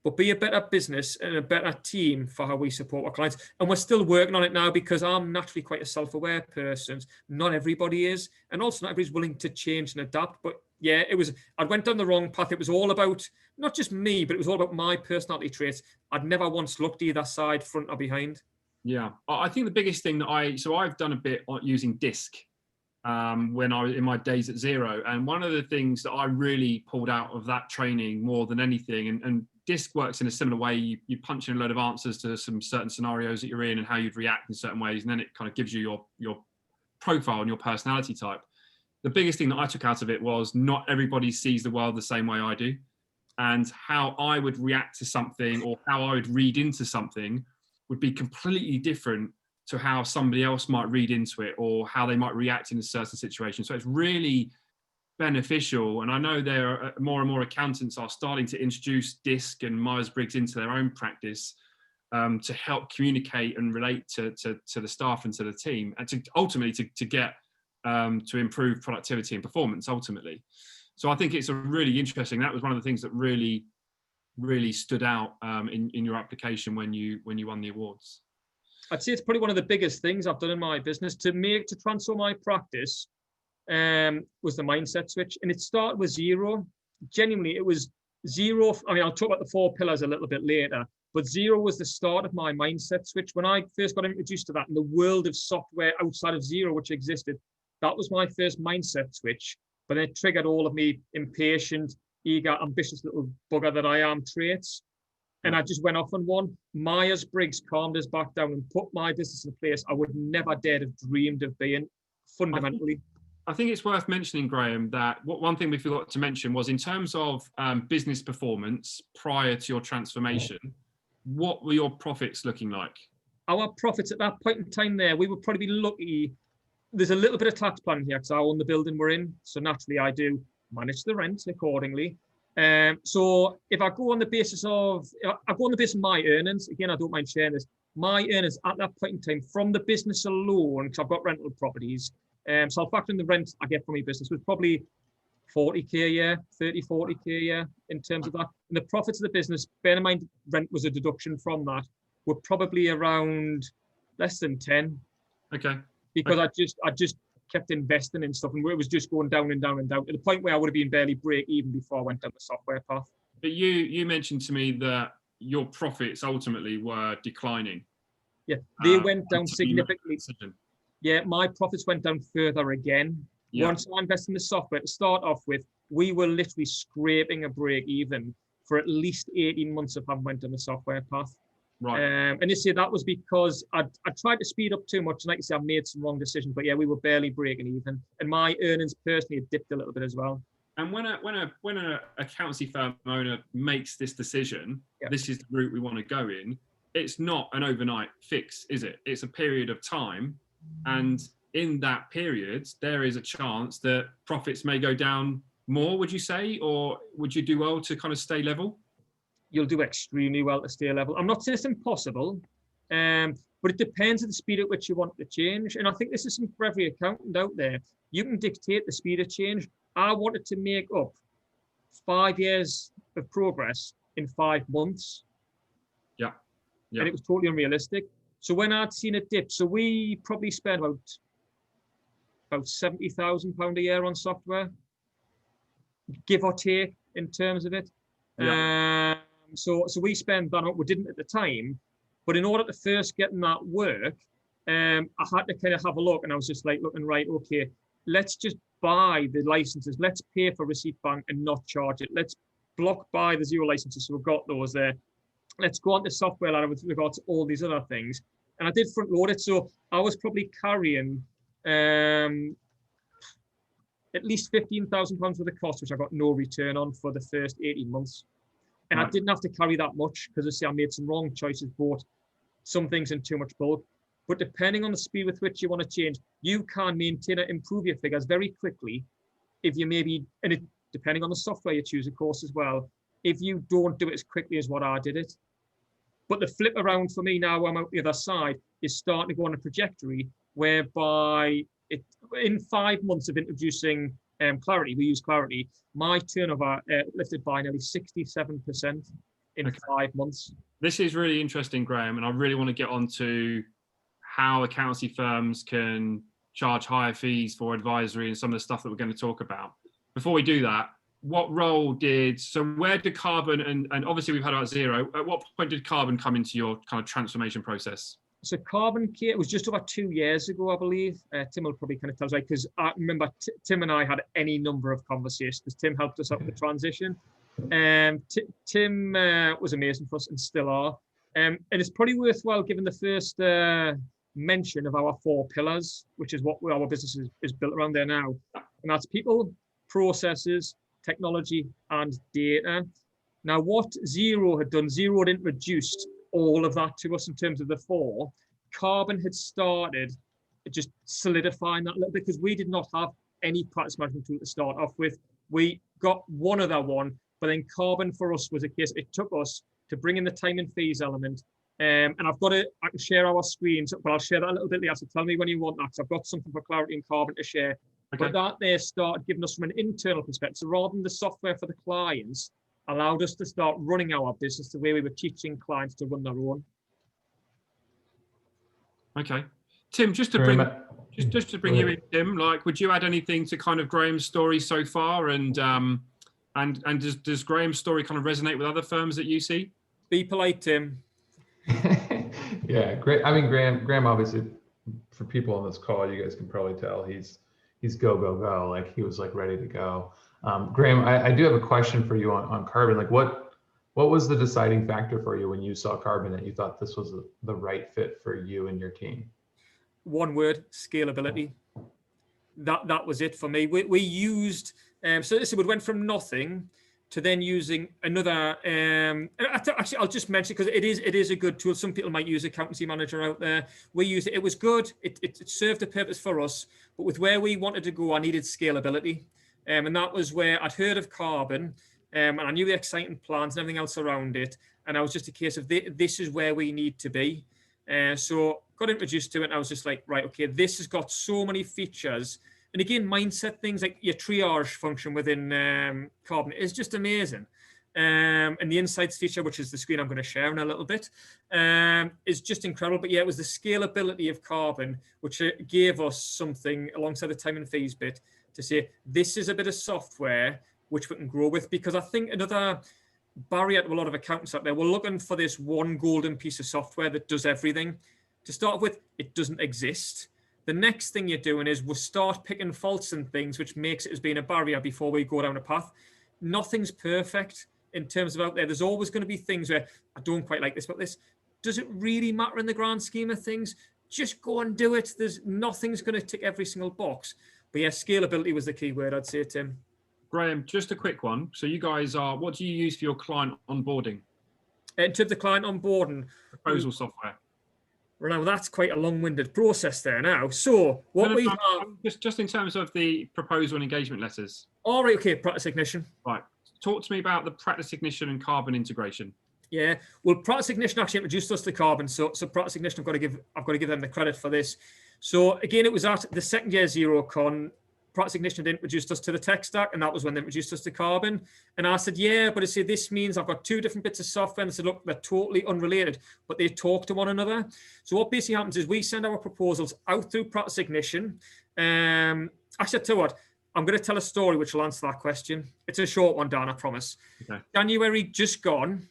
but be a better business and a better team for how we support our clients. And we're still working on it now, because I'm naturally quite a self-aware person. Not everybody is. And also not everybody's willing to change and adapt. But yeah, I went down the wrong path. It was all about not just me, but it was all about my personality traits. I'd never once looked either side, front or behind. Yeah, I think the biggest thing that I've done a bit on using DISC when I was in my days at Xero. And one of the things that I really pulled out of that training more than anything, and DISC works in a similar way. You punch in a load of answers to some certain scenarios that you're in and how you'd react in certain ways. And then it kind of gives you your profile and your personality type. The biggest thing that I took out of it was not everybody sees the world the same way I do. And how I would react to something or how I would read into something would be completely different to how somebody else might read into it or how they might react in a certain situation. So it's really beneficial. And I know there are more and more accountants are starting to introduce DISC and Myers-Briggs into their own practice. to help communicate and relate to the staff and to the team, and to ultimately to get to improve productivity and performance ultimately. So I think it's a really interesting. That was one of the things that really stood out in your application when you won the awards. I'd say it's probably one of the biggest things I've done in my business to transform my practice. Was the mindset switch, and it started with Xero. Genuinely, it was Xero. I mean, I'll talk about the 4 pillars a little bit later, but Xero was the start of my mindset switch. When I first got introduced to that in the world of software outside of Xero, which existed, that was my first mindset switch. But it triggered all of me impatient, eager, ambitious little bugger that I am traits. And I just went off on one. Myers-Briggs calmed us back down and put my business in a place I would never dare have dreamed of being, fundamentally. I think it's worth mentioning, Graeme, that one thing we forgot to mention was in terms of business performance prior to your transformation, what were your profits looking like? Our profits at that point in time there, we would probably be lucky. There's a little bit of tax planning here because I own the building we're in. So naturally, I do manage the rent accordingly. So if I go on the basis of my earnings, again, I don't mind sharing this, my earnings at that point in time from the business alone, because I've got rental properties, so I'll factor in the rent I get from my business, was probably 40k a year, 30, 40k a year in terms of that. And the profits of the business, bear in mind, rent was a deduction from that, were probably around less than 10. Okay. Because I just kept investing in stuff, and it was just going down and down and down to the point where I would have been barely break even before I went down the software path. But you mentioned to me that your profits ultimately were declining. Yeah, they went down significantly. Yeah, my profits went down further again. Yeah. Once I invested in the software to start off with, we were literally scraping a break even for at least 18 months if I went down the software path. Right. And you see, that was because I tried to speed up too much. And like you say, I made some wrong decisions. But yeah, we were barely breaking even. And my earnings personally had dipped a little bit as well. And when an accountancy firm owner makes this decision, this is the route we want to go in, it's not an overnight fix, is it? It's a period of time. And in that period, there is a chance that profits may go down more, would you say? Or would you do well to kind of stay level? You'll do extremely well to stay level. I'm not saying it's impossible, but it depends on the speed at which you want to change. And I think this is something for every accountant out there. You can dictate the speed of change. I wanted to make up 5 years of progress in 5 months. Yeah. And it was totally unrealistic. So when I'd seen a dip, so we probably spent about £70,000 a year on software, give or take in terms of it. Yeah. So we spent that, we didn't at the time, but in order to first get in that work, I had to kind of have a look, and I was just like looking, right, okay, let's just buy the licenses. Let's pay for Receipt Bank and not charge it. Let's block buy the Xero licenses. So we've got those there. Let's go on to software ladder with regard to all these other things. And I did front load it. So I was probably carrying at least £15,000 worth of cost, which I got no return on for the first 18 months. And I didn't have to carry that much because I see I made some wrong choices, bought some things in too much bulk. But depending on the speed with which you want to change, you can maintain and improve your figures very quickly if you maybe, and it, depending on the software you choose, of course, as well, if you don't do it as quickly as what I did it. But the flip around for me now, I'm out the other side, is starting to go on a trajectory whereby in 5 months of introducing Clarity, we use Clarity, my turnover lifted by nearly 67% in 5 months. This is really interesting, Graeme, and I really want to get on to how accountancy firms can charge higher fees for advisory and some of the stuff that we're going to talk about. Before we do that, what role where did Karbon, and obviously we've had about Xero, at what point did Karbon come into your kind of transformation process? So Karbon, it was just about 2 years ago, I believe. Tim will probably kind of tell us, right, because I remember Tim and I had any number of conversations because Tim helped us out with the transition. Tim was amazing for us and still are. And it's probably worthwhile giving the first mention of our 4 pillars, which is what our business is built around there now. And that's people, processes, technology, and data. Now, what Xero had done, Xero had introduced all of that to us in terms of the 4. Karbon had started just solidifying that a little bit because we did not have any practice management tool to start off with. We got one other one, but then Karbon for us was a case, it took us to bring in the time and fees element, And I can share our screens, but I'll share that a little bit later. So tell me when you want that, because I've got something for clarity and Karbon to share. Okay. But that there started giving us from an internal perspective. So rather than the software for the clients, allowed us to start running our business the way we were teaching clients to run their own. Okay. Tim, just to bring you in, Tim, like, would you add anything to kind of Graeme's story so far? And does Graeme's story kind of resonate with other firms that you see? Be polite, Tim. Yeah, great. I mean, Graeme, obviously, for people on this call, you guys can probably tell he's go, go, go. Like, he was like ready to go. Graeme, I do have a question for you on Karbon. Like, what was the deciding factor for you when you saw Karbon that you thought this was the right fit for you and your team? One word: scalability. That was it for me. We used so this would went from nothing to then using another. Actually, I'll just mention, because it is a good tool. Some people might use Accountancy Manager out there. We used it. It was good. It served a purpose for us. But with where we wanted to go, I needed scalability, and that was where I'd heard of Karbon, and I knew the exciting plans and everything else around it. And I was just a case of this is where we need to be. So got introduced to it, and I was just like, right, okay, this has got so many features. And again, mindset things like your triage function within Karbon is just amazing. And the insights feature, which is the screen I'm going to share in a little bit, is just incredible. But yeah, it was the scalability of Karbon, which gave us something alongside the time and fees bit to say, this is a bit of software which we can grow with. Because I think another barrier to a lot of accountants out there, we're looking for this one golden piece of software that does everything. To start with, it doesn't exist. The next thing you're doing is we'll start picking faults and things, which makes it as being a barrier before we go down a path. Nothing's perfect in terms of out there. There's always going to be things where I don't quite like this, but this, does it really matter in the grand scheme of things? Just go and do it. Nothing's going to tick every single box. But yeah, scalability was the key word, I'd say, Tim. Graeme, just a quick one. So you guys what do you use for your client onboarding? In terms of the client onboarding, proposal software. Now that's quite a long-winded process there now. So what we have... Just in terms of the proposal and engagement letters. All right, okay, practice ignition. Right. Talk to me about the practice ignition and Karbon integration. Yeah, well, practice ignition actually introduced us to Karbon. So practice ignition, I've got to give them the credit for this. So again, it was at the second year XeroCon. Practice ignition introduced us to the tech stack, and that was when they introduced us to Karbon. And I said, yeah, but I said, this means I've got two different bits of software. And I said, look, they're totally unrelated, but they talk to one another. So what basically happens is we send our proposals out through practice ignition. Actually, I tell you what, I'm going to tell a story which will answer that question. It's a short one, Dan, I promise. Okay. January just gone.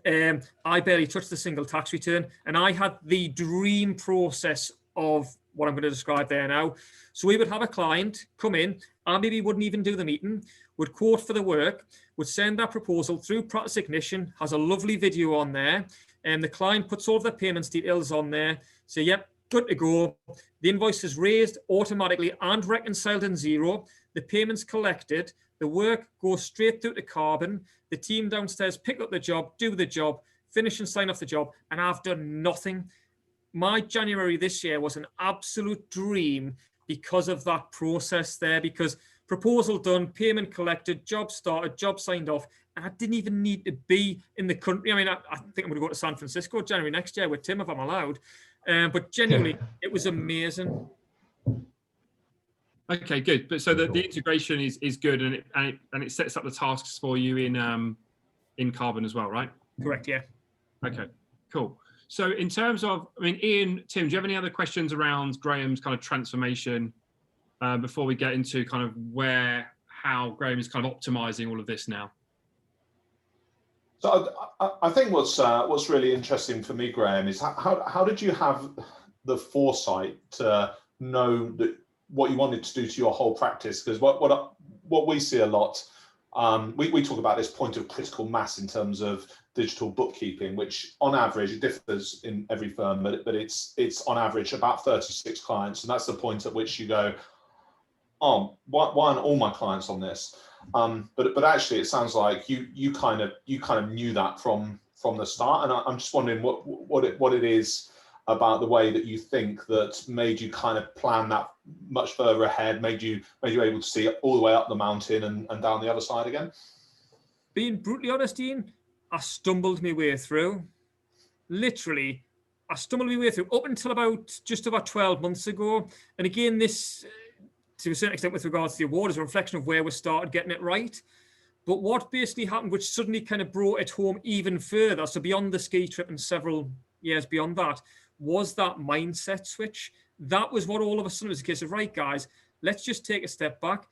I barely touched the single tax return, and I had the dream process of what I'm going to describe there now. So we would have a client come in, and maybe wouldn't even do the meeting, would quote for the work, would send that proposal through practice ignition, has a lovely video on there, and the client puts all of their payments details on there. So yep, good to go. The invoice is raised automatically and reconciled in Xero. The payments collected. The work goes straight through to Karbon. The team downstairs pick up the job, do the job, finish and sign off the job, and I've done nothing. My January this year was an absolute dream because of that process there, because proposal done, payment collected, job started, job signed off, and I didn't even need to be in the country. I mean, I think I'm going to go to San Francisco January next year with Tim if I'm allowed. But genuinely, it was amazing. Okay, good. But so the integration is good, and it sets up the tasks for you in Karbon as well, right? Correct. Yeah. Okay. Cool. So in terms of, I mean, Ian, Tim, do you have any other questions around Graeme's kind of transformation before we get into kind of how Graeme is kind of optimizing all of this now? So I think what's really interesting for me, Graeme, is how did you have the foresight to know that what you wanted to do to your whole practice? Because what we see a lot, we talk about this point of critical mass in terms of digital bookkeeping, which on average, it differs in every firm, but it's on average about 36 clients. And that's the point at which you go, oh, why aren't all my clients on this? But actually, it sounds like you kind of knew that from the start. And I'm just wondering what it is about the way that you think that made you kind of plan that much further ahead, made you able to see it all the way up the mountain and down the other side again. Being brutally honest, Ian, I stumbled my way through. literally, I stumbled my way through up until about just about 12 months ago. And again, this, to a certain extent with regards to the award, is a reflection of where we started getting it right. But what basically happened, which suddenly kind of brought it home even further, so beyond the ski trip and several years beyond that, was that mindset switch. That was what all of a sudden was a case of, right, guys, let's just take a step back.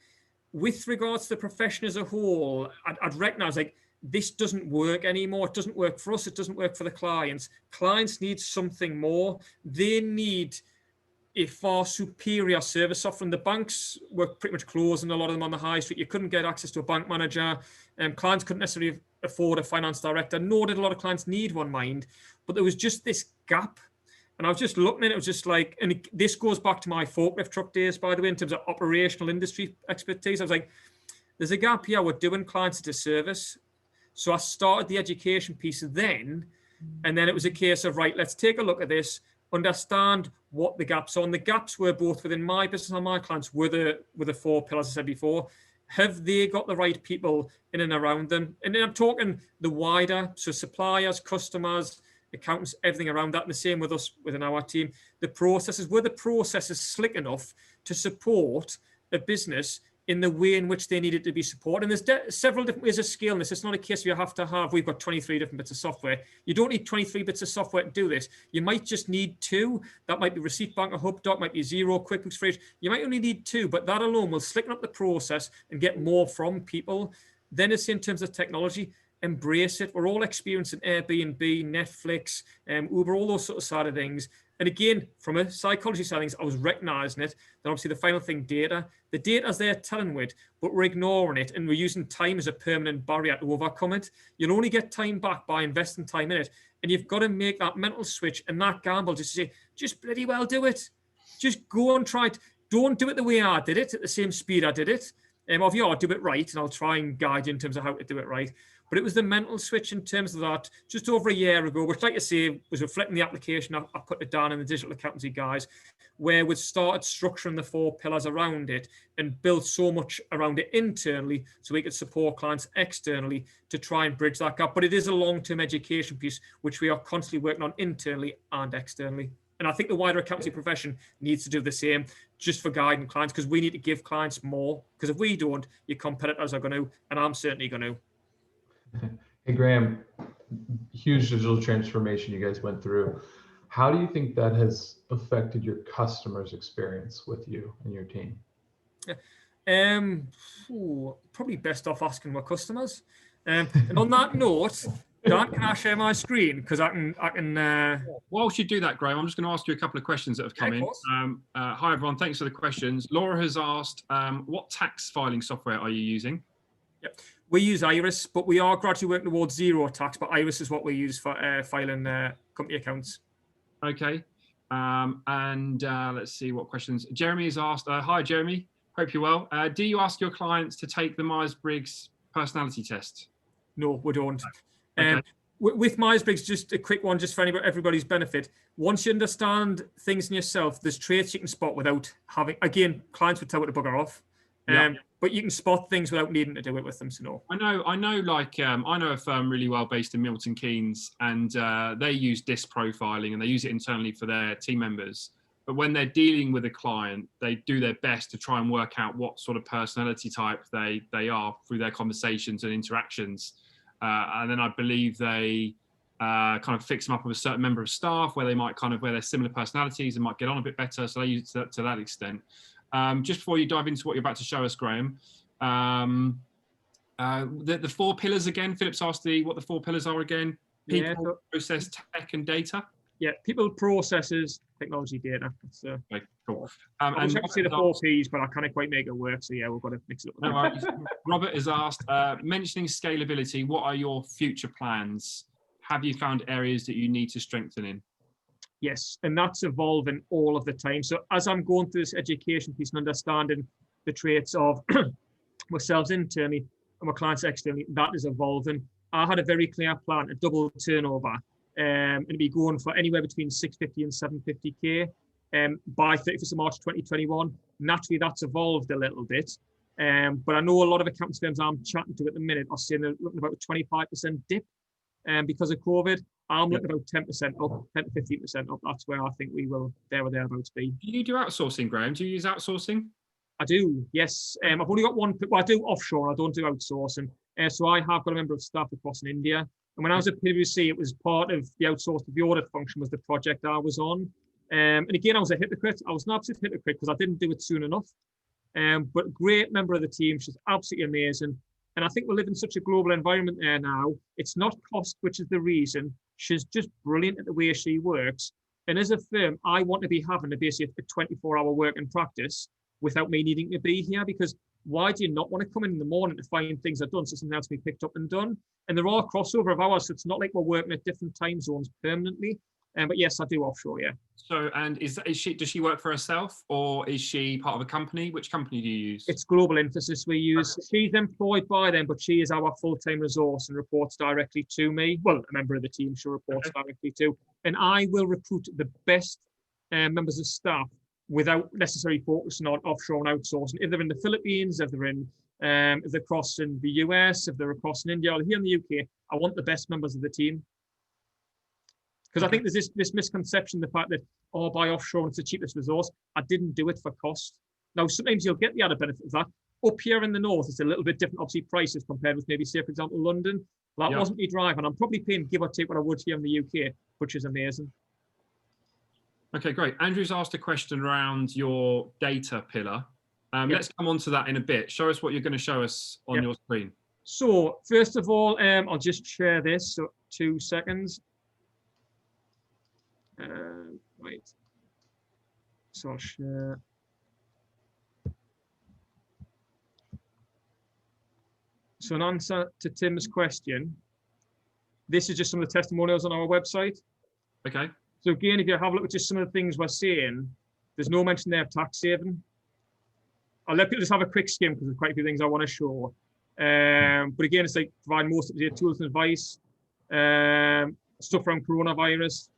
With regards to the profession as a whole, I'd recognize, like, this doesn't work anymore. It doesn't work for us. It doesn't work for the clients. Clients need something more. They need a far superior service offering. The banks were pretty much closing a lot of them on the high street. You couldn't get access to a bank manager, and clients couldn't necessarily afford a finance director, nor did a lot of clients need one, mind. But there was just this gap. And I was just looking at it, it was just like, and this goes back to my forklift truck days, by the way, in terms of operational industry expertise. I was like, there's a gap here. We're doing clients a disservice. So I started the education piece then, and then it was a case of, right, let's take a look at this, understand what the gaps are. And the gaps were both within my business and my clients were the 4 pillars I said before. Have they got the right people in and around them? And then I'm talking the wider, so suppliers, customers, accountants, everything around that. And the same with us within our team. The processes, were the processes slick enough to support a business in the way in which they needed to be supported? And there's several different ways of scaling this. It's not a case where you have to have, we've got 23 different bits of software. You don't need 23 bits of software to do this. You might just need 2. That might be Receipt Bank or HubDoc, might be Xero, QuickBooks for each. You might only need 2, but that alone will slicken up the process and get more from people. Then it's in terms of technology, embrace it. We're all experiencing Airbnb, Netflix, Uber, all those sort of side of things. And again, from a psychology side of things, I was recognizing it. Then obviously the final thing, data. The data's there telling with, but we're ignoring it, and we're using time as a permanent barrier to overcome it. You'll only get time back by investing time in it. And you've got to make that mental switch and that gamble just to say, just bloody well do it. Just go and try it. Don't do it the way I did it, at the same speed I did it. If you are, do it right, and I'll try and guide you in terms of how to do it right. But it was the mental switch in terms of that just over a year ago, which, like I say, was reflecting the application I put it down in the digital accountancy guys, where we started structuring the 4 pillars around it and built so much around it internally so we could support clients externally to try and bridge that gap. But it is a long-term education piece, which we are constantly working on internally and externally. And I think the wider accountancy profession needs to do the same just for guiding clients, because we need to give clients more. Because if we don't, your competitors are going to, and I'm certainly going to. Hey, Graeme, huge digital transformation you guys went through. How do you think that has affected your customers' experience with you and your team? Probably best off asking my customers. And on that note, Dan, can I share my screen? Because I can. Whilst you do that, Graeme, I'm just going to ask you a couple of questions that have come in. Hi, everyone. Thanks for the questions. Laura has asked, what tax filing software are you using? Yep. We use Iris, but we are gradually working towards Xero tax, but Iris is what we use for filing company accounts. Okay. Let's see what questions. Jeremy has asked, hi, Jeremy. Hope you're well. Do you ask your clients to take the Myers-Briggs personality test? No, we don't. Okay. With Myers-Briggs, just a quick one, just for everybody's benefit. Once you understand things in yourself, there's traits you can spot without having, again, clients would tell you to bugger off. But you can spot things without needing to do it with them. So no. I know a firm really well based in Milton Keynes, and they use DISC profiling, and they use it internally for their team members. But when they're dealing with a client, they do their best to try and work out what sort of personality type they are through their conversations and interactions. And then I believe they kind of fix them up with a certain member of staff where they might where they're similar personalities and might get on a bit better. So they use it to that extent. Just before you dive into what you're about to show us, Graeme, the 4 pillars again. Philip's asked what the 4 pillars are again. People, process, tech, and data. Yeah, people, processes, technology, data. That's, okay, cool. I wish I could say the 4 Ps, but I can't quite make it work. So yeah, we've got to mix it up. No, Robert has asked, mentioning scalability, what are your future plans? Have you found areas that you need to strengthen in? Yes, and that's evolving all of the time. So as I'm going through this education piece and understanding the traits of ourselves internally and our clients externally, that is evolving. I had a very clear plan, a double turnover, and be going for anywhere between 650 and 750K by 31st of March 2021. Naturally, that's evolved a little bit. But I know a lot of accounting firms I'm chatting to at the minute are saying they're looking about a 25% dip because of COVID. I'm looking about 10% up, 10 to 15% up. That's where I think we will there or thereabouts be. Do you do outsourcing, Graeme? Do you use outsourcing? I do, yes. I've only got one. Well, I do offshore. I don't do outsourcing. So I have got a member of staff across in India. And when I was at PwC, it was part of the outsourced, the audit function was the project I was on. And again, I was a hypocrite. I was an absolute hypocrite because I didn't do it soon enough. But great member of the team. She's absolutely amazing. And I think we live in such a global environment there now. It's not cost, which is the reason. She's just brilliant at the way she works. And as a firm, I want to be having a basically a 24-hour work and practice without me needing to be here, because why do you not want to come in the morning to find things are done so something else to be picked up and done? And there are crossover of hours, so it's not like we're working at different time zones permanently. But yes, I do offshore, yeah. So, and does she work for herself, or is she part of a company? Which company do you use? It's Global Infosys we use. She's employed by them, but she is our full-time resource and reports directly to me. Well, a member of the team she reports directly to. And I will recruit the best members of staff without necessarily focusing on offshore and outsourcing. If they're in the Philippines, if they're across in the US, if they're across in India, or here in the UK, I want the best members of the team. Because I think there's this misconception, the fact that, oh, by offshore, it's the cheapest resource. I didn't do it for cost. Now, sometimes you'll get the added benefit of that. Up here in the north, it's a little bit different, obviously, prices compared with maybe, say, for example, London. That wasn't me driving. I'm probably paying give or take what I would here in the UK, which is amazing. Okay, great. Andrew's asked a question around your data pillar. Let's come on to that in a bit. Show us what you're going to show us on your screen. So, first of all, I'll just share this. So, 2 seconds. Right. So I'll share. So in answer to Tim's question, this is just some of the testimonials on our website. Okay. So again, if you have a look at just some of the things we're saying, there's no mention there of tax saving. I'll let people just have a quick skim because there's quite a few things I want to show. But again, it's like provide most of the tools and advice, stuff around coronavirus.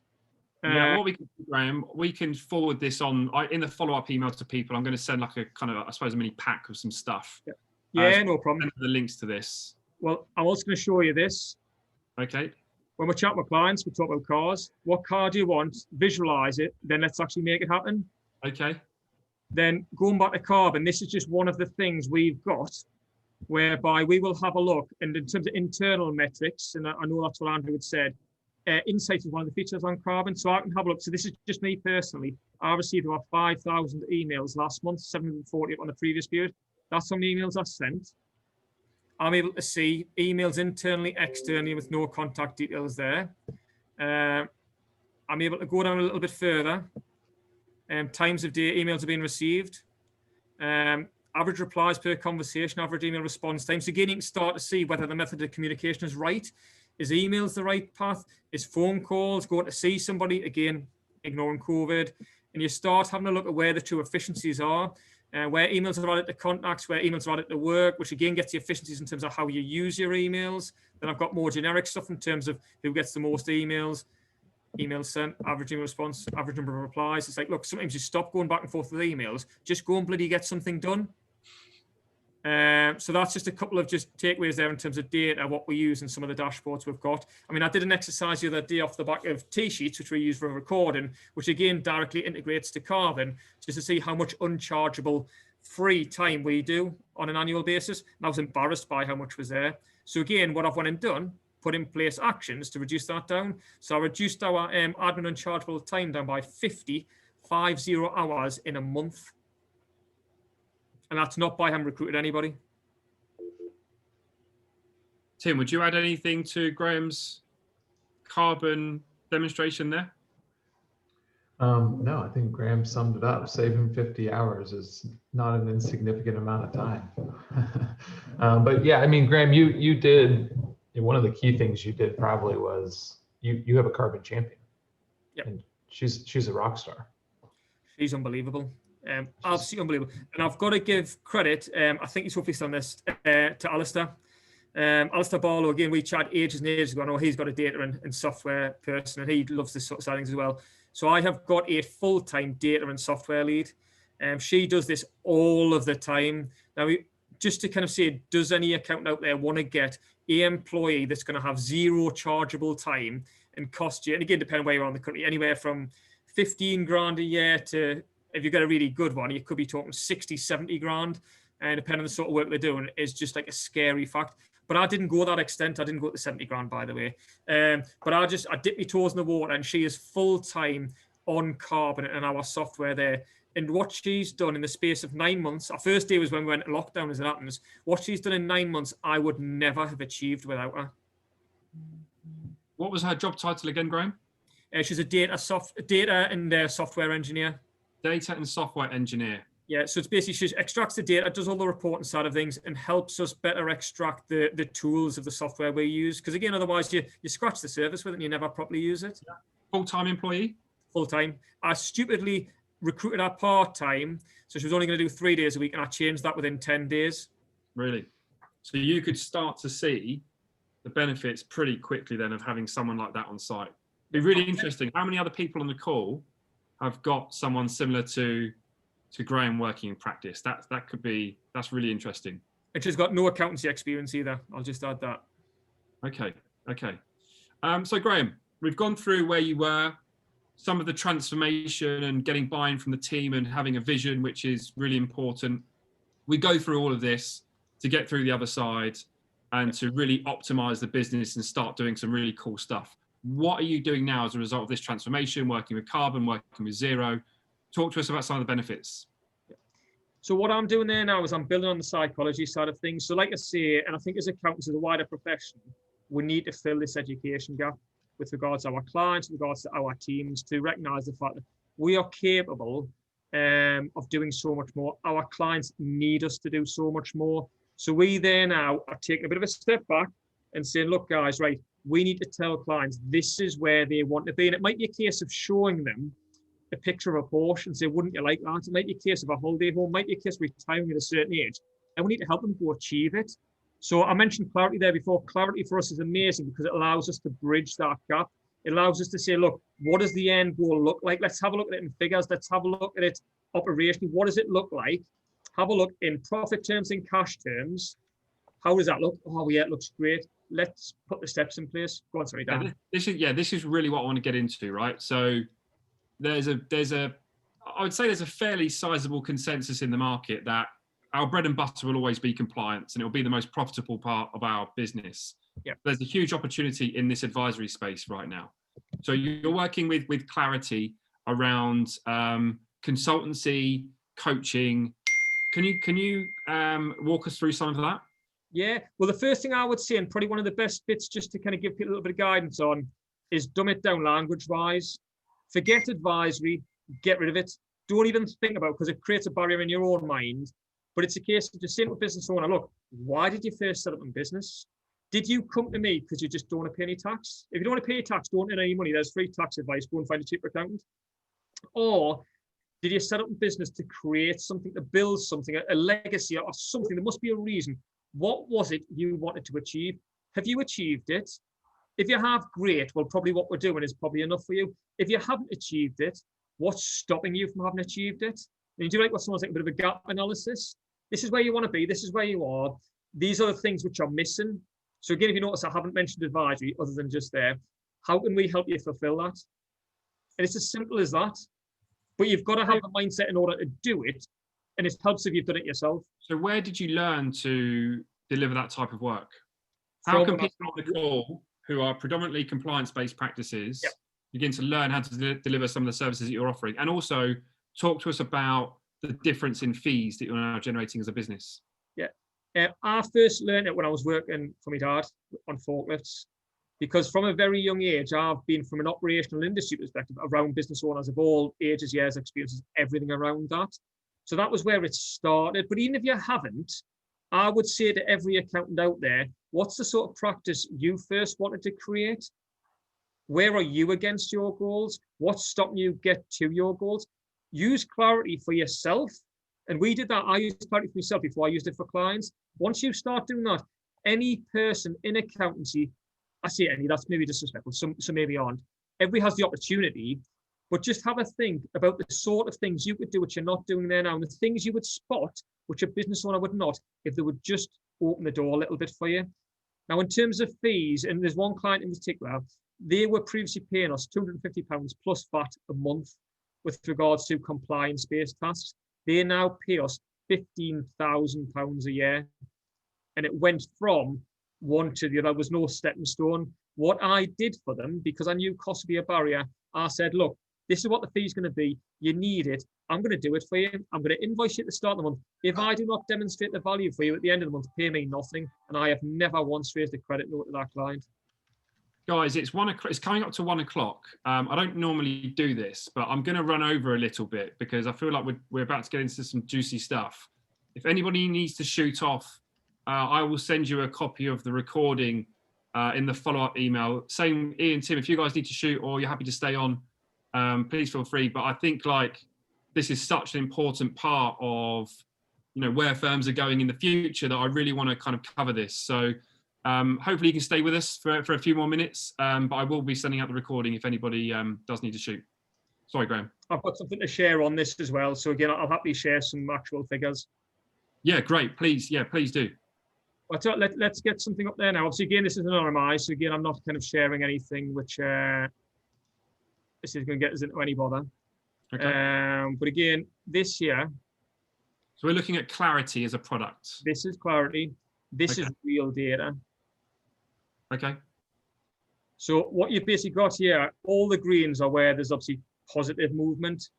Yeah, what we can do, Graeme, we can forward this on in the follow-up email to people. I'm going to send like a kind of, I suppose, a mini pack of some stuff. Yeah, no problem. Send the links to this. Well, I'm also going to show you this. Okay. When we're chatting with clients, we talk about cars. What car do you want? Visualize it. Then let's actually make it happen. Okay. Then going back to Karbon, this is just one of the things we've got whereby we will have a look. And in terms of internal metrics, and I know that's what Andrew had said, Insight is one of the features on Karbon, so I can have a look. So this is just me personally. I received about 5,000 emails last month, 740 on the previous period. That's how many emails I sent. I'm able to see emails internally, externally with no contact details there. I'm able to go down a little bit further. Times of day emails are being received. Average replies per conversation, average email response time. So again, you can start to see whether the method of communication is right. Is emails the right path? Is phone calls going to see somebody? Again, ignoring COVID. And you start having a look at where the true efficiencies are, where emails are added to contacts, where emails are added to work, which again gets the efficiencies in terms of how you use your emails. Then I've got more generic stuff in terms of who gets the most emails, emails sent, average email response, average number of replies. It's like, look, sometimes you stop going back and forth with emails, just go and bloody get something done. So that's just a couple of just takeaways there in terms of data, what we use in some of the dashboards we've got. I mean, I did an exercise the other day off the back of T-sheets, which we use for recording, which again directly integrates to Karbon, just to see how much unchargeable free time we do on an annual basis. And I was embarrassed by how much was there. So again, what I've went and done, put in place actions to reduce that down. So I reduced our admin unchargeable time down by 50 hours in a month. And that's not by having recruited anybody. Tim, would you add anything to Graeme's Karbon demonstration there? No, I think Graeme summed it up. Saving 50 hours is not an insignificant amount of time. But yeah, I mean, Graeme, you did, one of the key things you did probably was you have a Karbon champion. Yep. And she's a rock star. She's unbelievable. Absolutely unbelievable. And I've got to give credit, I think he's hopefully on this, to Alistair. Alistair Barlow, again, we chatted ages and ages ago. I know he's got a data and software person, and he loves this sort of side of things as well. So I have got a full-time data and software lead. She does this all of the time. Now, just to kind of say, does any accountant out there want to get an employee that's going to have zero chargeable time and cost you, and again, depending where you're on the country, anywhere from 15 grand a year to, if you've got a really good one, you could be talking 60, 70 grand. And depending on the sort of work they're doing, is just like a scary fact. But I didn't go that extent. I didn't go to 70 grand, by the way. But I dipped my toes in the water, and she is full time on Karbon and our software there. And what she's done in the space of 9 months, our first day was when we went to lockdown, as it happens. What she's done in 9 months, I would never have achieved without her. What was her job title again, Graeme? She's a data and software engineer. Data and software engineer. Yeah, so it's basically she extracts the data, does all the reporting side of things, and helps us better extract the tools of the software we use. Because again, otherwise you scratch the surface with it and you never properly use it. Yeah. Full-time employee? Full-time. I stupidly recruited her part-time, so she was only going to do 3 days a week, and I changed that within 10 days. Really? So you could start to see the benefits pretty quickly then of having someone like that on site. It'd be really interesting. How many other people on the call have got someone similar to Graeme working in practice? That's really interesting. And she's got no accountancy experience either. I'll just add that. Okay. So Graeme, we've gone through where you were, some of the transformation and getting buy-in from the team and having a vision, which is really important. We go through all of this to get through the other side and to really optimize the business and start doing some really cool stuff. What are you doing now as a result of this transformation, working with Karbon, working with Xero? Talk to us about some of the benefits. So what I'm doing there now is I'm building on the psychology side of things. So like I say, and I think as accountants, as a wider profession, we need to fill this education gap with regards to our clients, with regards to our teams, to recognize the fact that we are capable of doing so much more. Our clients need us to do so much more. So we there now are taking a bit of a step back and saying, look, guys, right, we need to tell clients this is where they want to be. And it might be a case of showing them a picture of a Porsche and say, wouldn't you like that? It might be a case of a holiday home, might be a case of retiring at a certain age. And we need to help them go achieve it. So I mentioned clarity there before. Clarity for us is amazing because it allows us to bridge that gap. It allows us to say, look, what does the end goal look like? Let's have a look at it in figures. Let's have a look at it operationally. What does it look like? Have a look in profit terms, in cash terms. How does that look? Oh, yeah, it looks great. Let's put the steps in place. Go on, sorry, Dan. This is really what I want to get into, right? So I would say there's a fairly sizable consensus in the market that our bread and butter will always be compliance, and it will be the most profitable part of our business. Yeah. There's a huge opportunity in this advisory space right now. So you're working with clarity around consultancy, coaching. Can you walk us through some of that? Yeah, well, the first thing I would say, and probably one of the best bits just to kind of give people a little bit of guidance on, is dumb it down language-wise. Forget advisory, get rid of it. Don't even think about it because it creates a barrier in your own mind. But it's a case of just saying to a business owner, look, why did you first set up a business? Did you come to me because you just don't want to pay any tax? If you don't want to pay tax, don't earn any money. There's free tax advice. Go and find a cheaper accountant. Or did you set up a business to create something, to build something, a legacy or something? There must be a reason. What was it you wanted to achieve? Have you achieved it? If you have, great. Well, probably what we're doing is probably enough for you. If you haven't achieved it, what's stopping you from having achieved it? And you do like what someone's like a bit of a gap analysis. This is where you want to be. This is where you are. These are the things which are missing. So again, if you notice, I haven't mentioned advisory other than just there. How can we help you fulfill that? And it's as simple as that. But you've got to have the mindset in order to do it. And it helps if you've done it yourself. So where did you learn to deliver that type of work? How can people on the call who are predominantly compliance-based practices begin to learn how to deliver some of the services that you're offering? And also talk to us about the difference in fees that you're now generating as a business. Yeah. I first learned it when I was working for my dad on forklifts, because from a very young age, I've been from an operational industry perspective around business owners of all ages, years, experiences, everything around that. So that was where it started. But even if you haven't, I would say to every accountant out there, what's the sort of practice you first wanted to create? Where are you against your goals? What's stopping you get to your goals? Use clarity for yourself. And we did that. I used clarity for myself before I used it for clients. Once you start doing that, any person in accountancy, I say any, that's maybe disrespectful, some maybe aren't. Everybody has the opportunity, but just have a think about the sort of things you could do which you're not doing there now, and the things you would spot which a business owner would not if they would just open the door a little bit for you. Now, in terms of fees, and there's one client in particular, they were previously paying us £250 plus VAT a month with regards to compliance-based tasks. They now pay us £15,000 a year. And it went from one to the other. There was no stepping stone. What I did for them, because I knew cost would be a barrier, I said, look, this is what the fee's going to be. You need it. I'm going to do it for you. I'm going to invoice you at the start of the month. If I do not demonstrate the value for you at the end of the month, pay me nothing. And I have never once raised a credit note to that client. Guys, it's 1 o'clock. It's coming up to 1 o'clock. I don't normally do this, but I'm going to run over a little bit because I feel like we're about to get into some juicy stuff. If anybody needs to shoot off, I will send you a copy of the recording in the follow-up email. Same, Ian, Tim, if you guys need to shoot or you're happy to stay on, please feel free. But I think like this is such an important part of, you know, where firms are going in the future that I really want to kind of cover this. So hopefully you can stay with us for a few more minutes, but I will be sending out the recording if anybody does need to shoot. Sorry, Graeme. I've got something to share on this as well. So again, I'll happily share some actual figures. Yeah, great. Please. Yeah, please do. Let's get something up there now. Obviously, again, this is anonymized. So again, I'm not kind of sharing anything which this is going to get us into any bother. Okay. But again, this year. So we're looking at Clarity as a product. This is Clarity. This is real data. Okay. So what you've basically got here, all the greens are where there's obviously positive movement.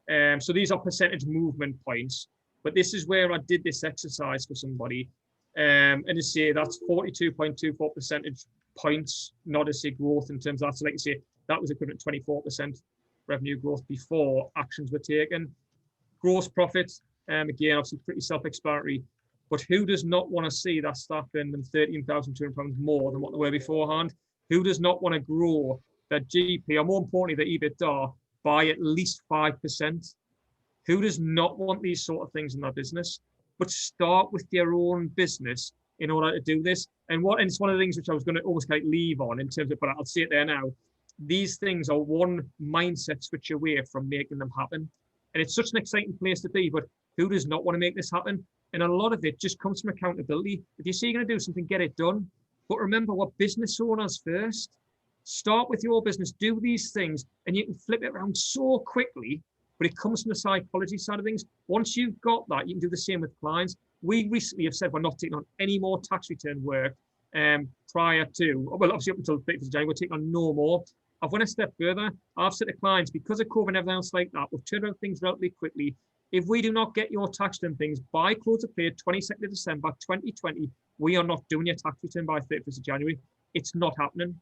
So these are percentage movement points. But this is where I did this exercise for somebody. And to say that's 42.24 percentage points, not to say growth in terms of that. So like you say, that was equivalent to 24% revenue growth before actions were taken. Gross profits, again, obviously pretty self-explanatory. But who does not want to see that staff earning them £13,200 more than what they were beforehand? Who does not want to grow their GP, or more importantly, their EBITDA, by at least 5%? Who does not want these sort of things in their business? But start with their own business in order to do this. And it's one of the things which I was going to almost kind of leave on in terms of, but I'll say it there now. These things are one mindset switch away from making them happen. And it's such an exciting place to be, but who does not want to make this happen? And a lot of it just comes from accountability. If you say you're going to do something, get it done. But remember, we're business owners first. Start with your business, do these things, and you can flip it around so quickly. But it comes from the psychology side of things. Once you've got that, you can do the same with clients. We recently have said we're not taking on any more tax return work prior to, well, obviously up until 30th of January, we're taking on no more. I've went a step further. I've said to clients, because of COVID and everything else like that, we've turned around things relatively quickly. If we do not get your tax return things by close of play 22nd of December 2020, we are not doing your tax return by 31st of January. It's not happening.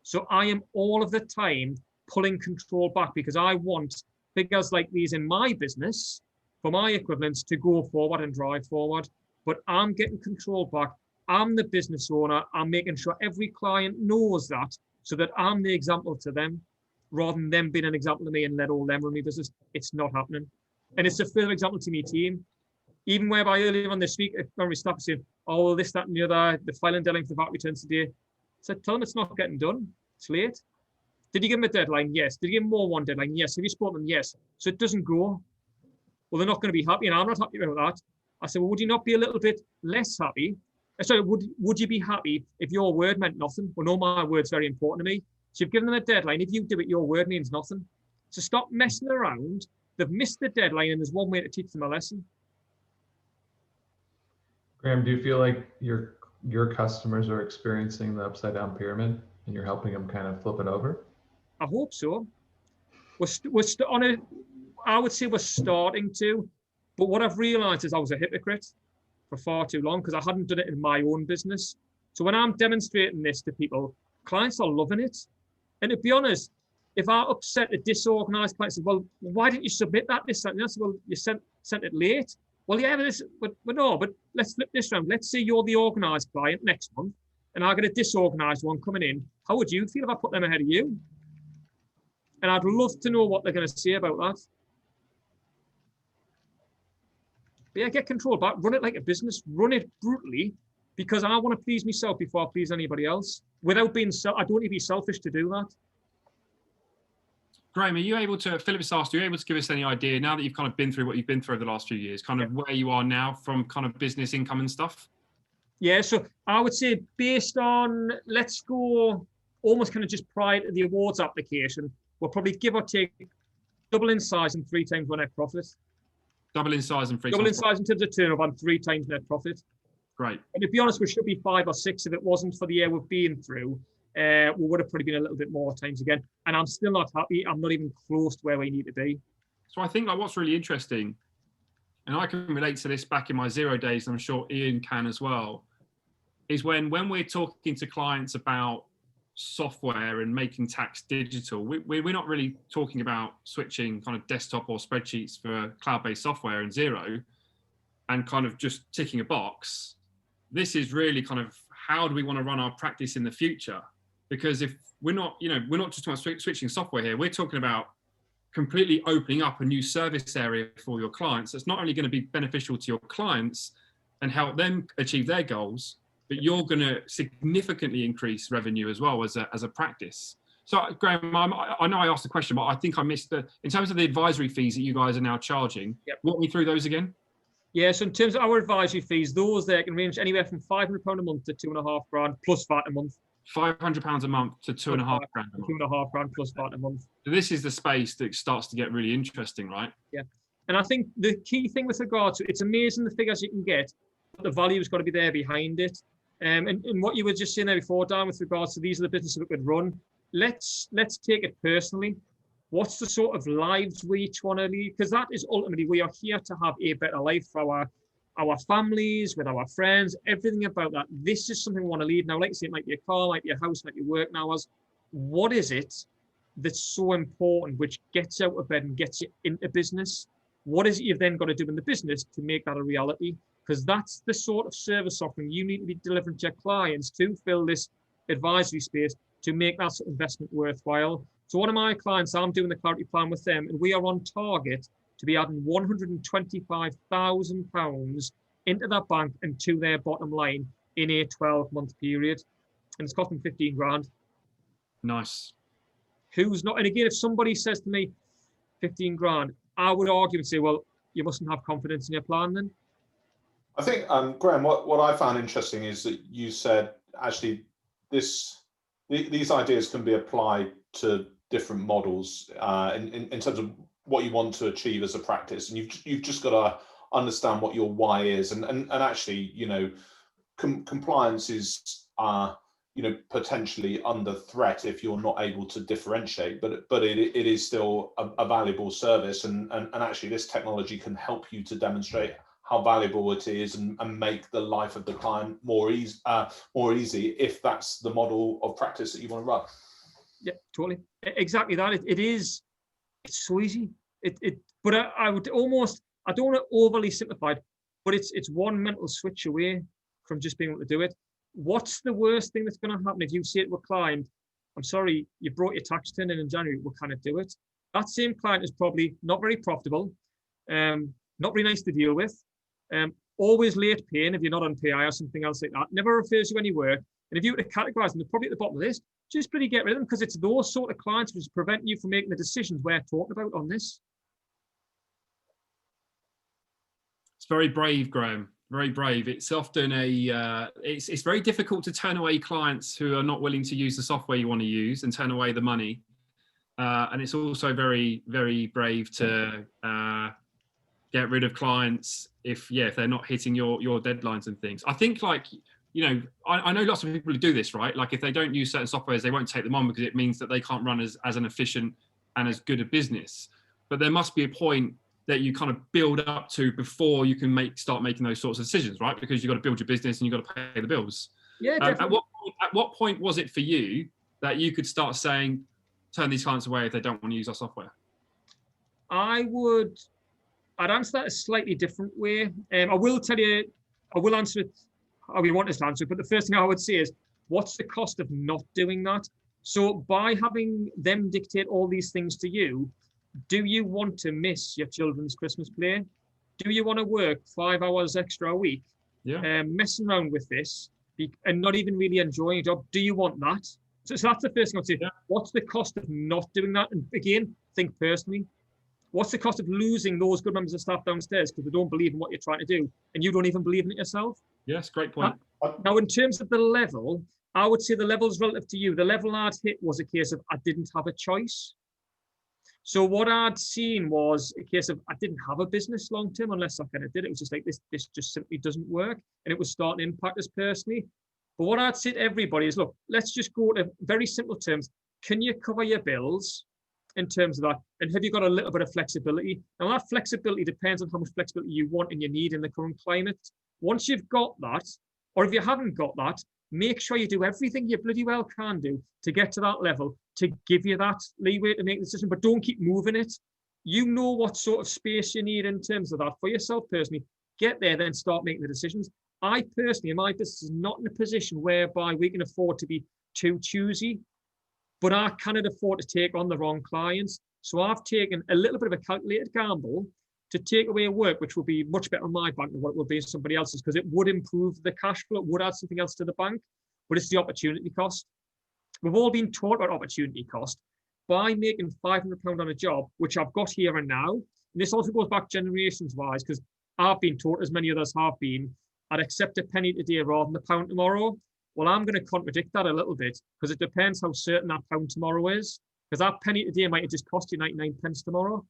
So I am all of the time pulling control back because I want figures like these in my business for my equivalents to go forward and drive forward. But I'm getting control back. I'm the business owner. I'm making sure every client knows that so that I'm the example to them rather than them being an example to me and let all them run my business. It's not happening. And it's a further example to my team. Even whereby earlier on this week, when we started saying, oh, this, that, and the other, the filing deadline for the VAT returns today. So tell them it's not getting done. It's late. Did you give them a deadline? Yes. Did you give them more one deadline? Yes. Have you spoken to them? Yes. So it doesn't go. Well, they're not going to be happy, and I'm not happy about that. I said, well, would you not be a little bit less happy? Sorry, would you be happy if your word meant nothing? Well, no, my word's very important to me. So you've given them a deadline. If you do it, your word means nothing. So stop messing around. They've missed the deadline, and there's one way to teach them a lesson. Graeme, do you feel like your customers are experiencing the upside down pyramid and you're helping them kind of flip it over? I hope so. I would say we're starting to, but what I've realized is I was a hypocrite for far too long because I hadn't done it in my own business. So when I'm demonstrating this to people, clients are loving it. And to be honest, if I upset a disorganized client, say, well, why didn't you submit that? This, that, and that? Well, you sent it late. Well, yeah, but let's flip this around. Let's say you're the organized client next month and I get a disorganized one coming in. How would you feel if I put them ahead of you? And I'd love to know what they're going to say about that. But yeah, get control back. Run it like a business. Run it brutally because I want to please myself before I please anybody else. Without being I don't need to be selfish to do that. Graeme, are you able to, Philip's asked, are you able to give us any idea now that you've kind of been through what you've been through over the last few years, kind of where you are now from kind of business income and stuff? Yeah, so I would say based on, let's go almost kind of just prior to the awards application, we'll probably give or take double in size and 3 times our net profit. Double in size and 3 Double in times. size in terms of turnover and 3 times net profit. Great. And to be honest, we should be 5 or 6 if it wasn't for the year we've been through. We would have probably been a little bit more times again. And I'm still not happy. I'm not even close to where we need to be. So I think like what's really interesting, and I can relate to this back in my Xero days, and I'm sure Ian can as well, is when we're talking to clients about software and making tax digital, we're not really talking about switching kind of desktop or spreadsheets for cloud-based software in Xero and kind of just ticking a box. This is really kind of how do we want to run our practice in the future? Because if we're not just talking about switching software here, we're talking about completely opening up a new service area for your clients. That's not only going to be beneficial to your clients and help them achieve their goals, but you're going to significantly increase revenue as well as a practice. So Graeme, I know I asked the question, but I think I missed in terms of the advisory fees that you guys are now charging. Yep. Walk me through those again. Yeah, so in terms of our advisory fees, those there can range anywhere from £500 a month to £2,500 plus VAT a month. £500 a month to £2,500 a month. £2,500 plus VAT a month. So this is the space that starts to get really interesting, right? Yeah. And I think the key thing with regard to it's amazing the figures you can get, but the value's got to be there behind it. And what you were just saying there before, Dan, with regards to these are the businesses that could run. Let's take it personally. What's the sort of lives we each want to lead? Because that is ultimately, we are here to have a better life for our families, with our friends, everything about that. This is something we want to lead. Now, like I say, it might be a car, might be a house, might be work hours. What is it that's so important, which gets out of bed and gets you into business? What is it you've then got to do in the business to make that a reality? Because that's the sort of service offering you need to be delivering to your clients to fill this advisory space to make that sort of investment worthwhile. So one of my clients, I'm doing the clarity plan with them, and we are on target to be adding £125,000 into that bank and to their bottom line in a 12-month period. And it's costing 15 grand. Nice. Who's not? And again, if somebody says to me, 15 grand, I would argue and say, well, you mustn't have confidence in your plan then. I think, Graeme, what I found interesting is that you said, actually, these ideas can be applied to different models in terms of what you want to achieve as a practice, and you've just got to understand what your why is, and actually, compliance is potentially under threat if you're not able to differentiate, but it is still a valuable service, and actually this technology can help you to demonstrate how valuable it is and make the life of the client more easy if that's the model of practice that you want to run. Yeah, totally. Exactly that. It's so easy. But I would almost, I don't want to overly simplify it, but it's one mental switch away from just being able to do it. What's the worst thing that's going to happen if you say to a client, I'm sorry, you brought your tax return in January, we can't do it. That same client is probably not very profitable, not very nice to deal with, always late paying if you're not on PI or something else like that, never refers you any work. And if you were to categorize them, they're probably at the bottom of the list. Just pretty get rid of them, because it's those sort of clients which prevent you from making the decisions we're talking about on this. It's very brave, Graeme. Very brave. It's often it's very difficult to turn away clients who are not willing to use the software you want to use and turn away the money. And it's also very, very brave to get rid of clients if they're not hitting your deadlines and things. I think I know lots of people who do this, right? Like if they don't use certain softwares, they won't take them on because it means that they can't run as an efficient and as good a business. But there must be a point that you kind of build up to before you can start making those sorts of decisions, right? Because you've got to build your business and you've got to pay the bills. Yeah, definitely. At what point was it for you that you could start saying, turn these clients away if they don't want to use our software? I'd answer that a slightly different way. I will answer it how we want us to answer it, but the first thing I would say is, what's the cost of not doing that? So by having them dictate all these things to you, do you want to miss your children's Christmas play? Do you want to work 5 hours extra a week, messing around with this and not even really enjoying your job? Do you want that? So that's the first thing I'd say. Yeah. What's the cost of not doing that? And again, think personally. What's the cost of losing those good members of staff downstairs because they don't believe in what you're trying to do and you don't even believe in it yourself? Yes, great point. Now, in terms of the level, I would say the levels relative to you, the level I'd hit was a case of I didn't have a choice. So what I'd seen was a case of I didn't have a business long term unless I kind of did. It was just like this just simply doesn't work. And it was starting to impact us personally. But what I'd say to everybody is, look, let's just go to very simple terms. Can you cover your bills in terms of that? And have you got a little bit of flexibility? Now that flexibility depends on how much flexibility you want and you need in the current climate. Once you've got that, or if you haven't got that, make sure you do everything you bloody well can do to get to that level, to give you that leeway to make the decision, but don't keep moving it. You know what sort of space you need in terms of that for yourself personally. Get there, then start making the decisions. I personally, in my business, is not in a position whereby we can afford to be too choosy, but I cannot afford to take on the wrong clients. So I've taken a little bit of a calculated gamble to take away work, which will be much better in my bank than what it will be in somebody else's, because it would improve the cash flow, it would add something else to the bank, but it's the opportunity cost. We've all been taught about opportunity cost. By making £500 on a job, which I've got here and now, and this also goes back generations-wise, because I've been taught, as many others have been, I'd accept a penny today rather than a pound tomorrow. Well, I'm going to contradict that a little bit, because it depends how certain that pound tomorrow is, because that penny today might have just cost you 99 pence tomorrow.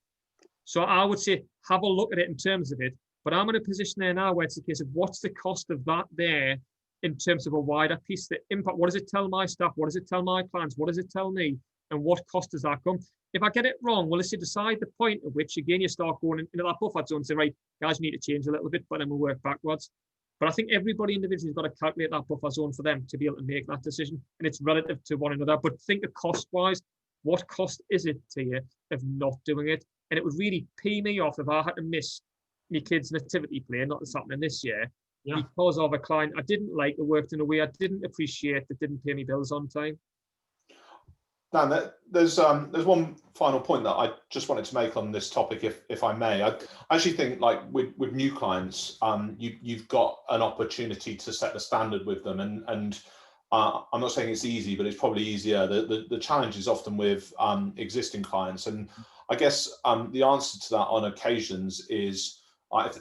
So I would say, have a look at it in terms of it. But I'm in a position there now where it's a case of what's the cost of that there in terms of a wider piece, the impact. What does it tell my staff? What does it tell my clients? What does it tell me? And what cost does that come? If I get it wrong, well, let's say decide the point at which, again, you start going into that buffer zone and say, right, guys, you need to change a little bit, but then we'll work backwards. But I think everybody individually has got to calculate that buffer zone for them to be able to make that decision. And it's relative to one another. But think of cost-wise, what cost is it to you of not doing it? And it would really pee me off if I had to miss my kids' nativity play, not that's happening this year, because of a client I didn't like that worked in a way I didn't appreciate, that didn't pay me bills on time. Dan, there's one final point that I just wanted to make on this topic, if I may. I actually think, like with new clients, you've got an opportunity to set the standard with them, and I'm not saying it's easy, but it's probably easier. The challenge is often with existing clients, and I guess the answer to that on occasions is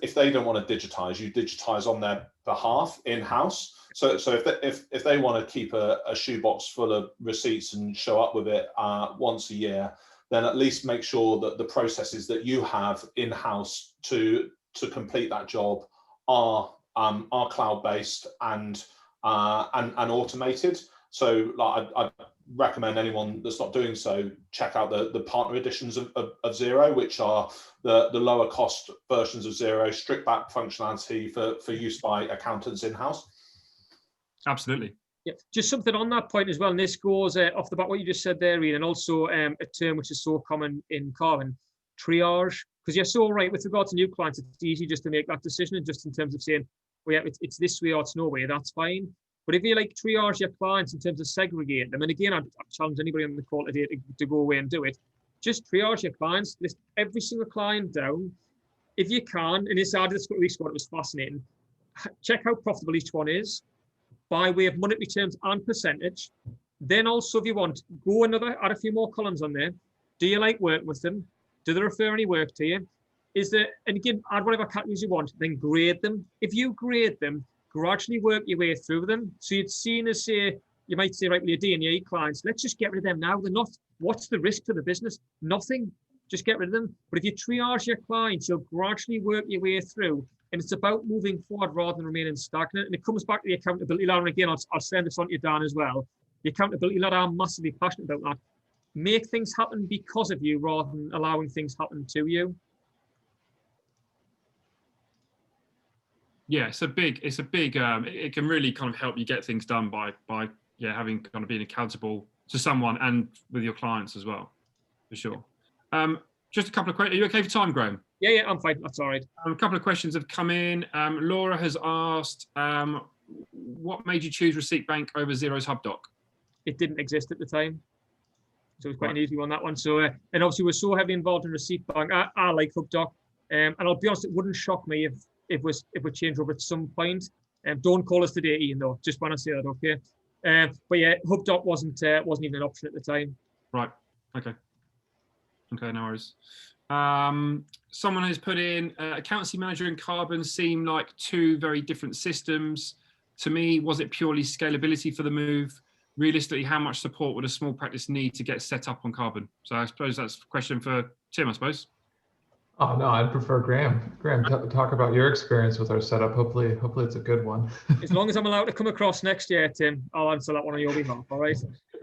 if they don't want to digitize, you digitize on their behalf in-house. So if they want to keep a shoebox full of receipts and show up with it once a year, then at least make sure that the processes that you have in-house to complete that job are cloud-based and automated. So like I recommend anyone that's not doing so check out the partner editions of Xero, which are the lower cost versions of Xero, stripped back functionality for use by accountants in-house. Absolutely. Yeah, just something on that point as well, and this goes off the back what you just said there, Ian, and also a term which is so common in Karbon, triage. Because you're so right, with regard to new clients, it's easy just to make that decision, and just in terms of saying, well, yeah, it's this way or it's no way, that's fine. But if you like triage your clients in terms of segregating them, and again, I'd challenge anybody on the call today to go away and do it, just triage your clients, list every single client down. If you can, and this squad was fascinating, check how profitable each one is by way of monetary terms and percentage. Then also, if you want, add a few more columns on there. Do you like working with them? Do they refer any work to you? And again, add whatever categories you want, then grade them. If you grade them, gradually work your way through them. So you'd seen as say, you might say, right, with your D and your E clients, let's just get rid of them now. They're not, what's the risk to the business? Nothing, just get rid of them. But if you triage your clients, you'll gradually work your way through. And it's about moving forward rather than remaining stagnant. And it comes back to the accountability ladder. And again, I'll send this on to you, Dan, as well. The accountability ladder, I'm massively passionate about that. Make things happen because of you rather than allowing things happen to you. Yeah, it's a big, it can really kind of help you get things done by having kind of being accountable to someone and with your clients as well, for sure. Just a couple of questions. Are you okay for time, Graeme? Yeah, I'm fine. That's all right. A couple of questions have come in. Laura has asked, what made you choose Receipt Bank over Xero's HubDoc? It didn't exist at the time. So it was quite an easy one, that one. So, and obviously we're so heavily involved in Receipt Bank. I like HubDoc. And I'll be honest, it wouldn't shock me if we change over at some point. Don't call us today, Ian, though. Just want to say that, okay? But yeah, HubDoc wasn't even an option at the time. Right. Okay, no worries. Someone has put in accountancy manager and Karbon seem like two very different systems. To me, was it purely scalability for the move? Realistically, how much support would a small practice need to get set up on Karbon? So I suppose that's a question for Tim, I suppose. Oh no, I'd prefer Graeme. Graeme, talk about your experience with our setup. Hopefully it's a good one. As long as I'm allowed to come across next year, Tim, I'll answer that one on your behalf. All right.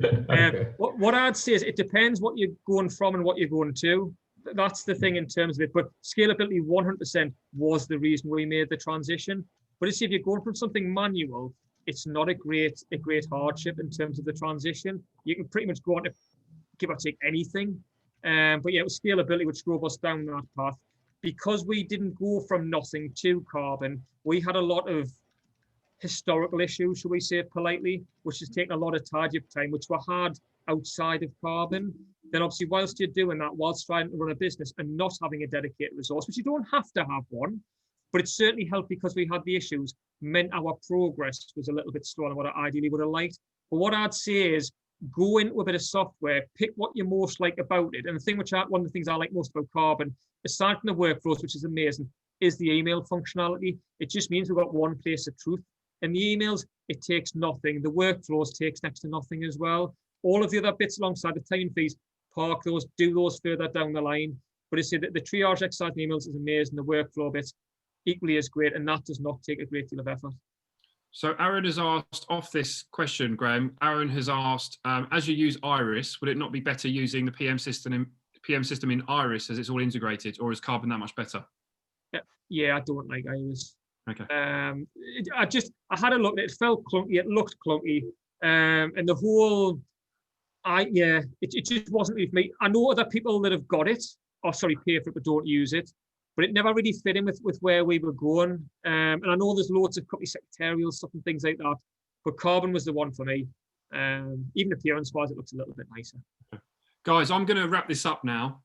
Okay. What I'd say is it depends what you're going from and what you're going to. That's the thing in terms of it. But scalability 100% was the reason we made the transition. But if you're going from something manual, it's not a great hardship in terms of the transition. You can pretty much go on to give or take anything. But yeah, it was scalability which drove us down that path. Because we didn't go from nothing to Karbon, we had a lot of historical issues, shall we say it politely, which has taken a lot of target time, which were hard outside of Karbon. Then obviously, whilst you're doing that, whilst trying to run a business and not having a dedicated resource, which you don't have to have one, but it certainly helped because we had the issues, meant our progress was a little bit slower than what I ideally would have liked. But what I'd say is go into a bit of software, pick what you most like about it. And the thing one of the things I like most about Karbon, aside from the workflows, which is amazing, is the email functionality. It just means we've got one place of truth. And the emails, it takes nothing. The workflows takes next to nothing as well. All of the other bits alongside the time fees, park those, do those further down the line. But it's the triage exercise in emails is amazing. The workflow bits equally as great, and that does not take a great deal of effort. So Aaron has asked off this question, Graeme. Aaron has asked, as you use Iris, would it not be better using the PM system in Iris as it's all integrated, or is Karbon that much better? Yeah, I don't like Iris. Okay. I had a look. It felt clunky. It looked clunky, and the whole, it just wasn't for me. I know other people that have got it, pay for it but don't use it. But it never really fit in with where we were going. And I know there's loads of company secretarial stuff and things like that, but Karbon was the one for me. Even appearance-wise, it looks a little bit nicer. Okay. Guys, I'm going to wrap this up now.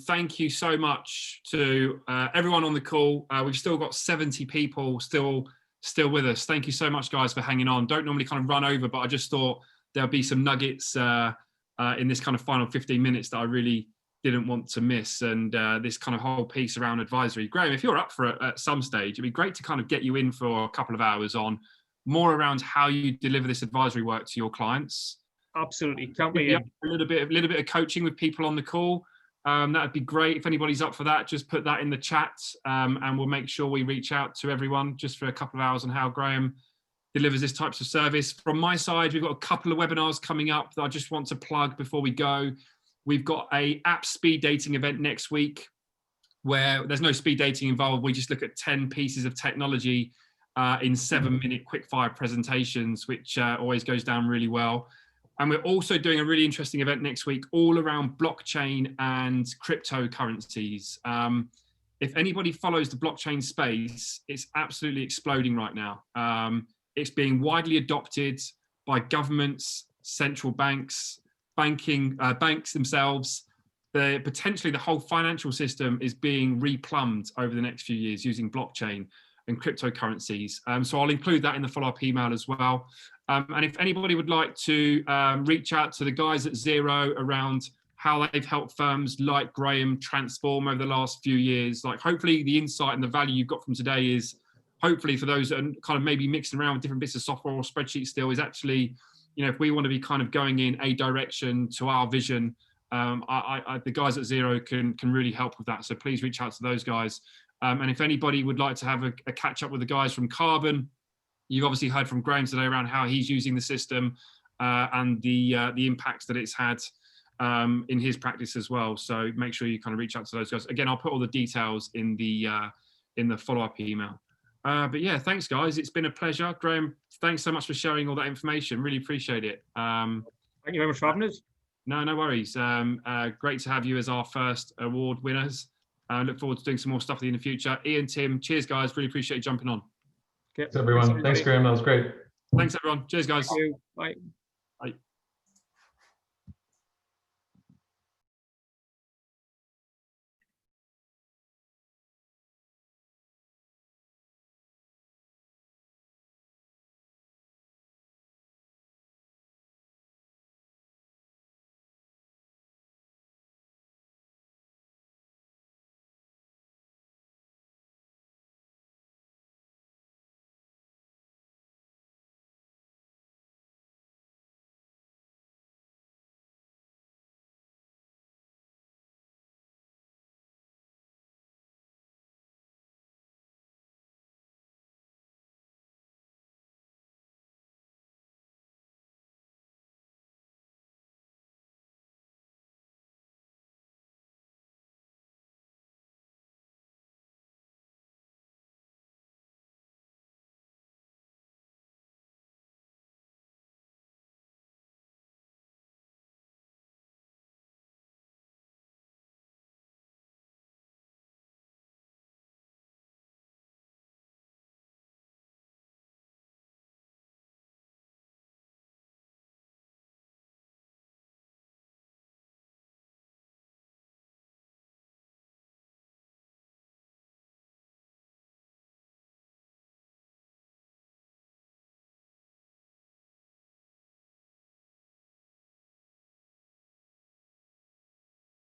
Thank you so much to everyone on the call. We've still got 70 people still with us. Thank you so much, guys, for hanging on. Don't normally kind of run over, but I just thought there'll be some nuggets in this kind of final 15 minutes that I really didn't want to miss, and this kind of whole piece around advisory. Graeme, if you're up for it at some stage, it'd be great to kind of get you in for a couple of hours on more around how you deliver this advisory work to your clients. Absolutely, can't we? A little bit of coaching with people on the call. That'd be great. If anybody's up for that, just put that in the chat, and we'll make sure we reach out to everyone just for a couple of hours on how Graeme delivers this types of service. From my side, we've got a couple of webinars coming up that I just want to plug before we go. We've got a app speed dating event next week where there's no speed dating involved. We just look at 10 pieces of technology in 7-minute quickfire presentations, which always goes down really well. And we're also doing a really interesting event next week all around blockchain and cryptocurrencies. If anybody follows the blockchain space, it's absolutely exploding right now. It's being widely adopted by governments, central banks, banks themselves. Potentially the whole financial system is being replumbed over the next few years using blockchain and cryptocurrencies. So I'll include that in the follow-up email as well. And if anybody would like to reach out to the guys at Xero around how they've helped firms like Graeme transform over the last few years, like hopefully the insight and the value you've got from today is hopefully for those that are kind of maybe mixing around with different bits of software or spreadsheets still is actually, you know, if we want to be kind of going in a direction to our vision, the guys at Xero can really help with that. So please reach out to those guys. And if anybody would like to have a catch up with the guys from Karbon, you've obviously heard from Graeme today around how he's using the system and the impacts that it's had in his practice as well. So make sure you kind of reach out to those guys. Again, I'll put all the details in the follow-up email. But yeah, thanks guys. It's been a pleasure. Graeme, thanks so much for sharing all that information. Really appreciate it. Thank you very much for having us. No worries. Great to have you as our first award winners. Look forward to doing some more stuff with you in the future. Ian, Tim, cheers guys. Really appreciate you jumping on. Thanks everyone. Thanks Graeme. That was great. Thanks everyone. Cheers guys. Thank you. Bye. Bye.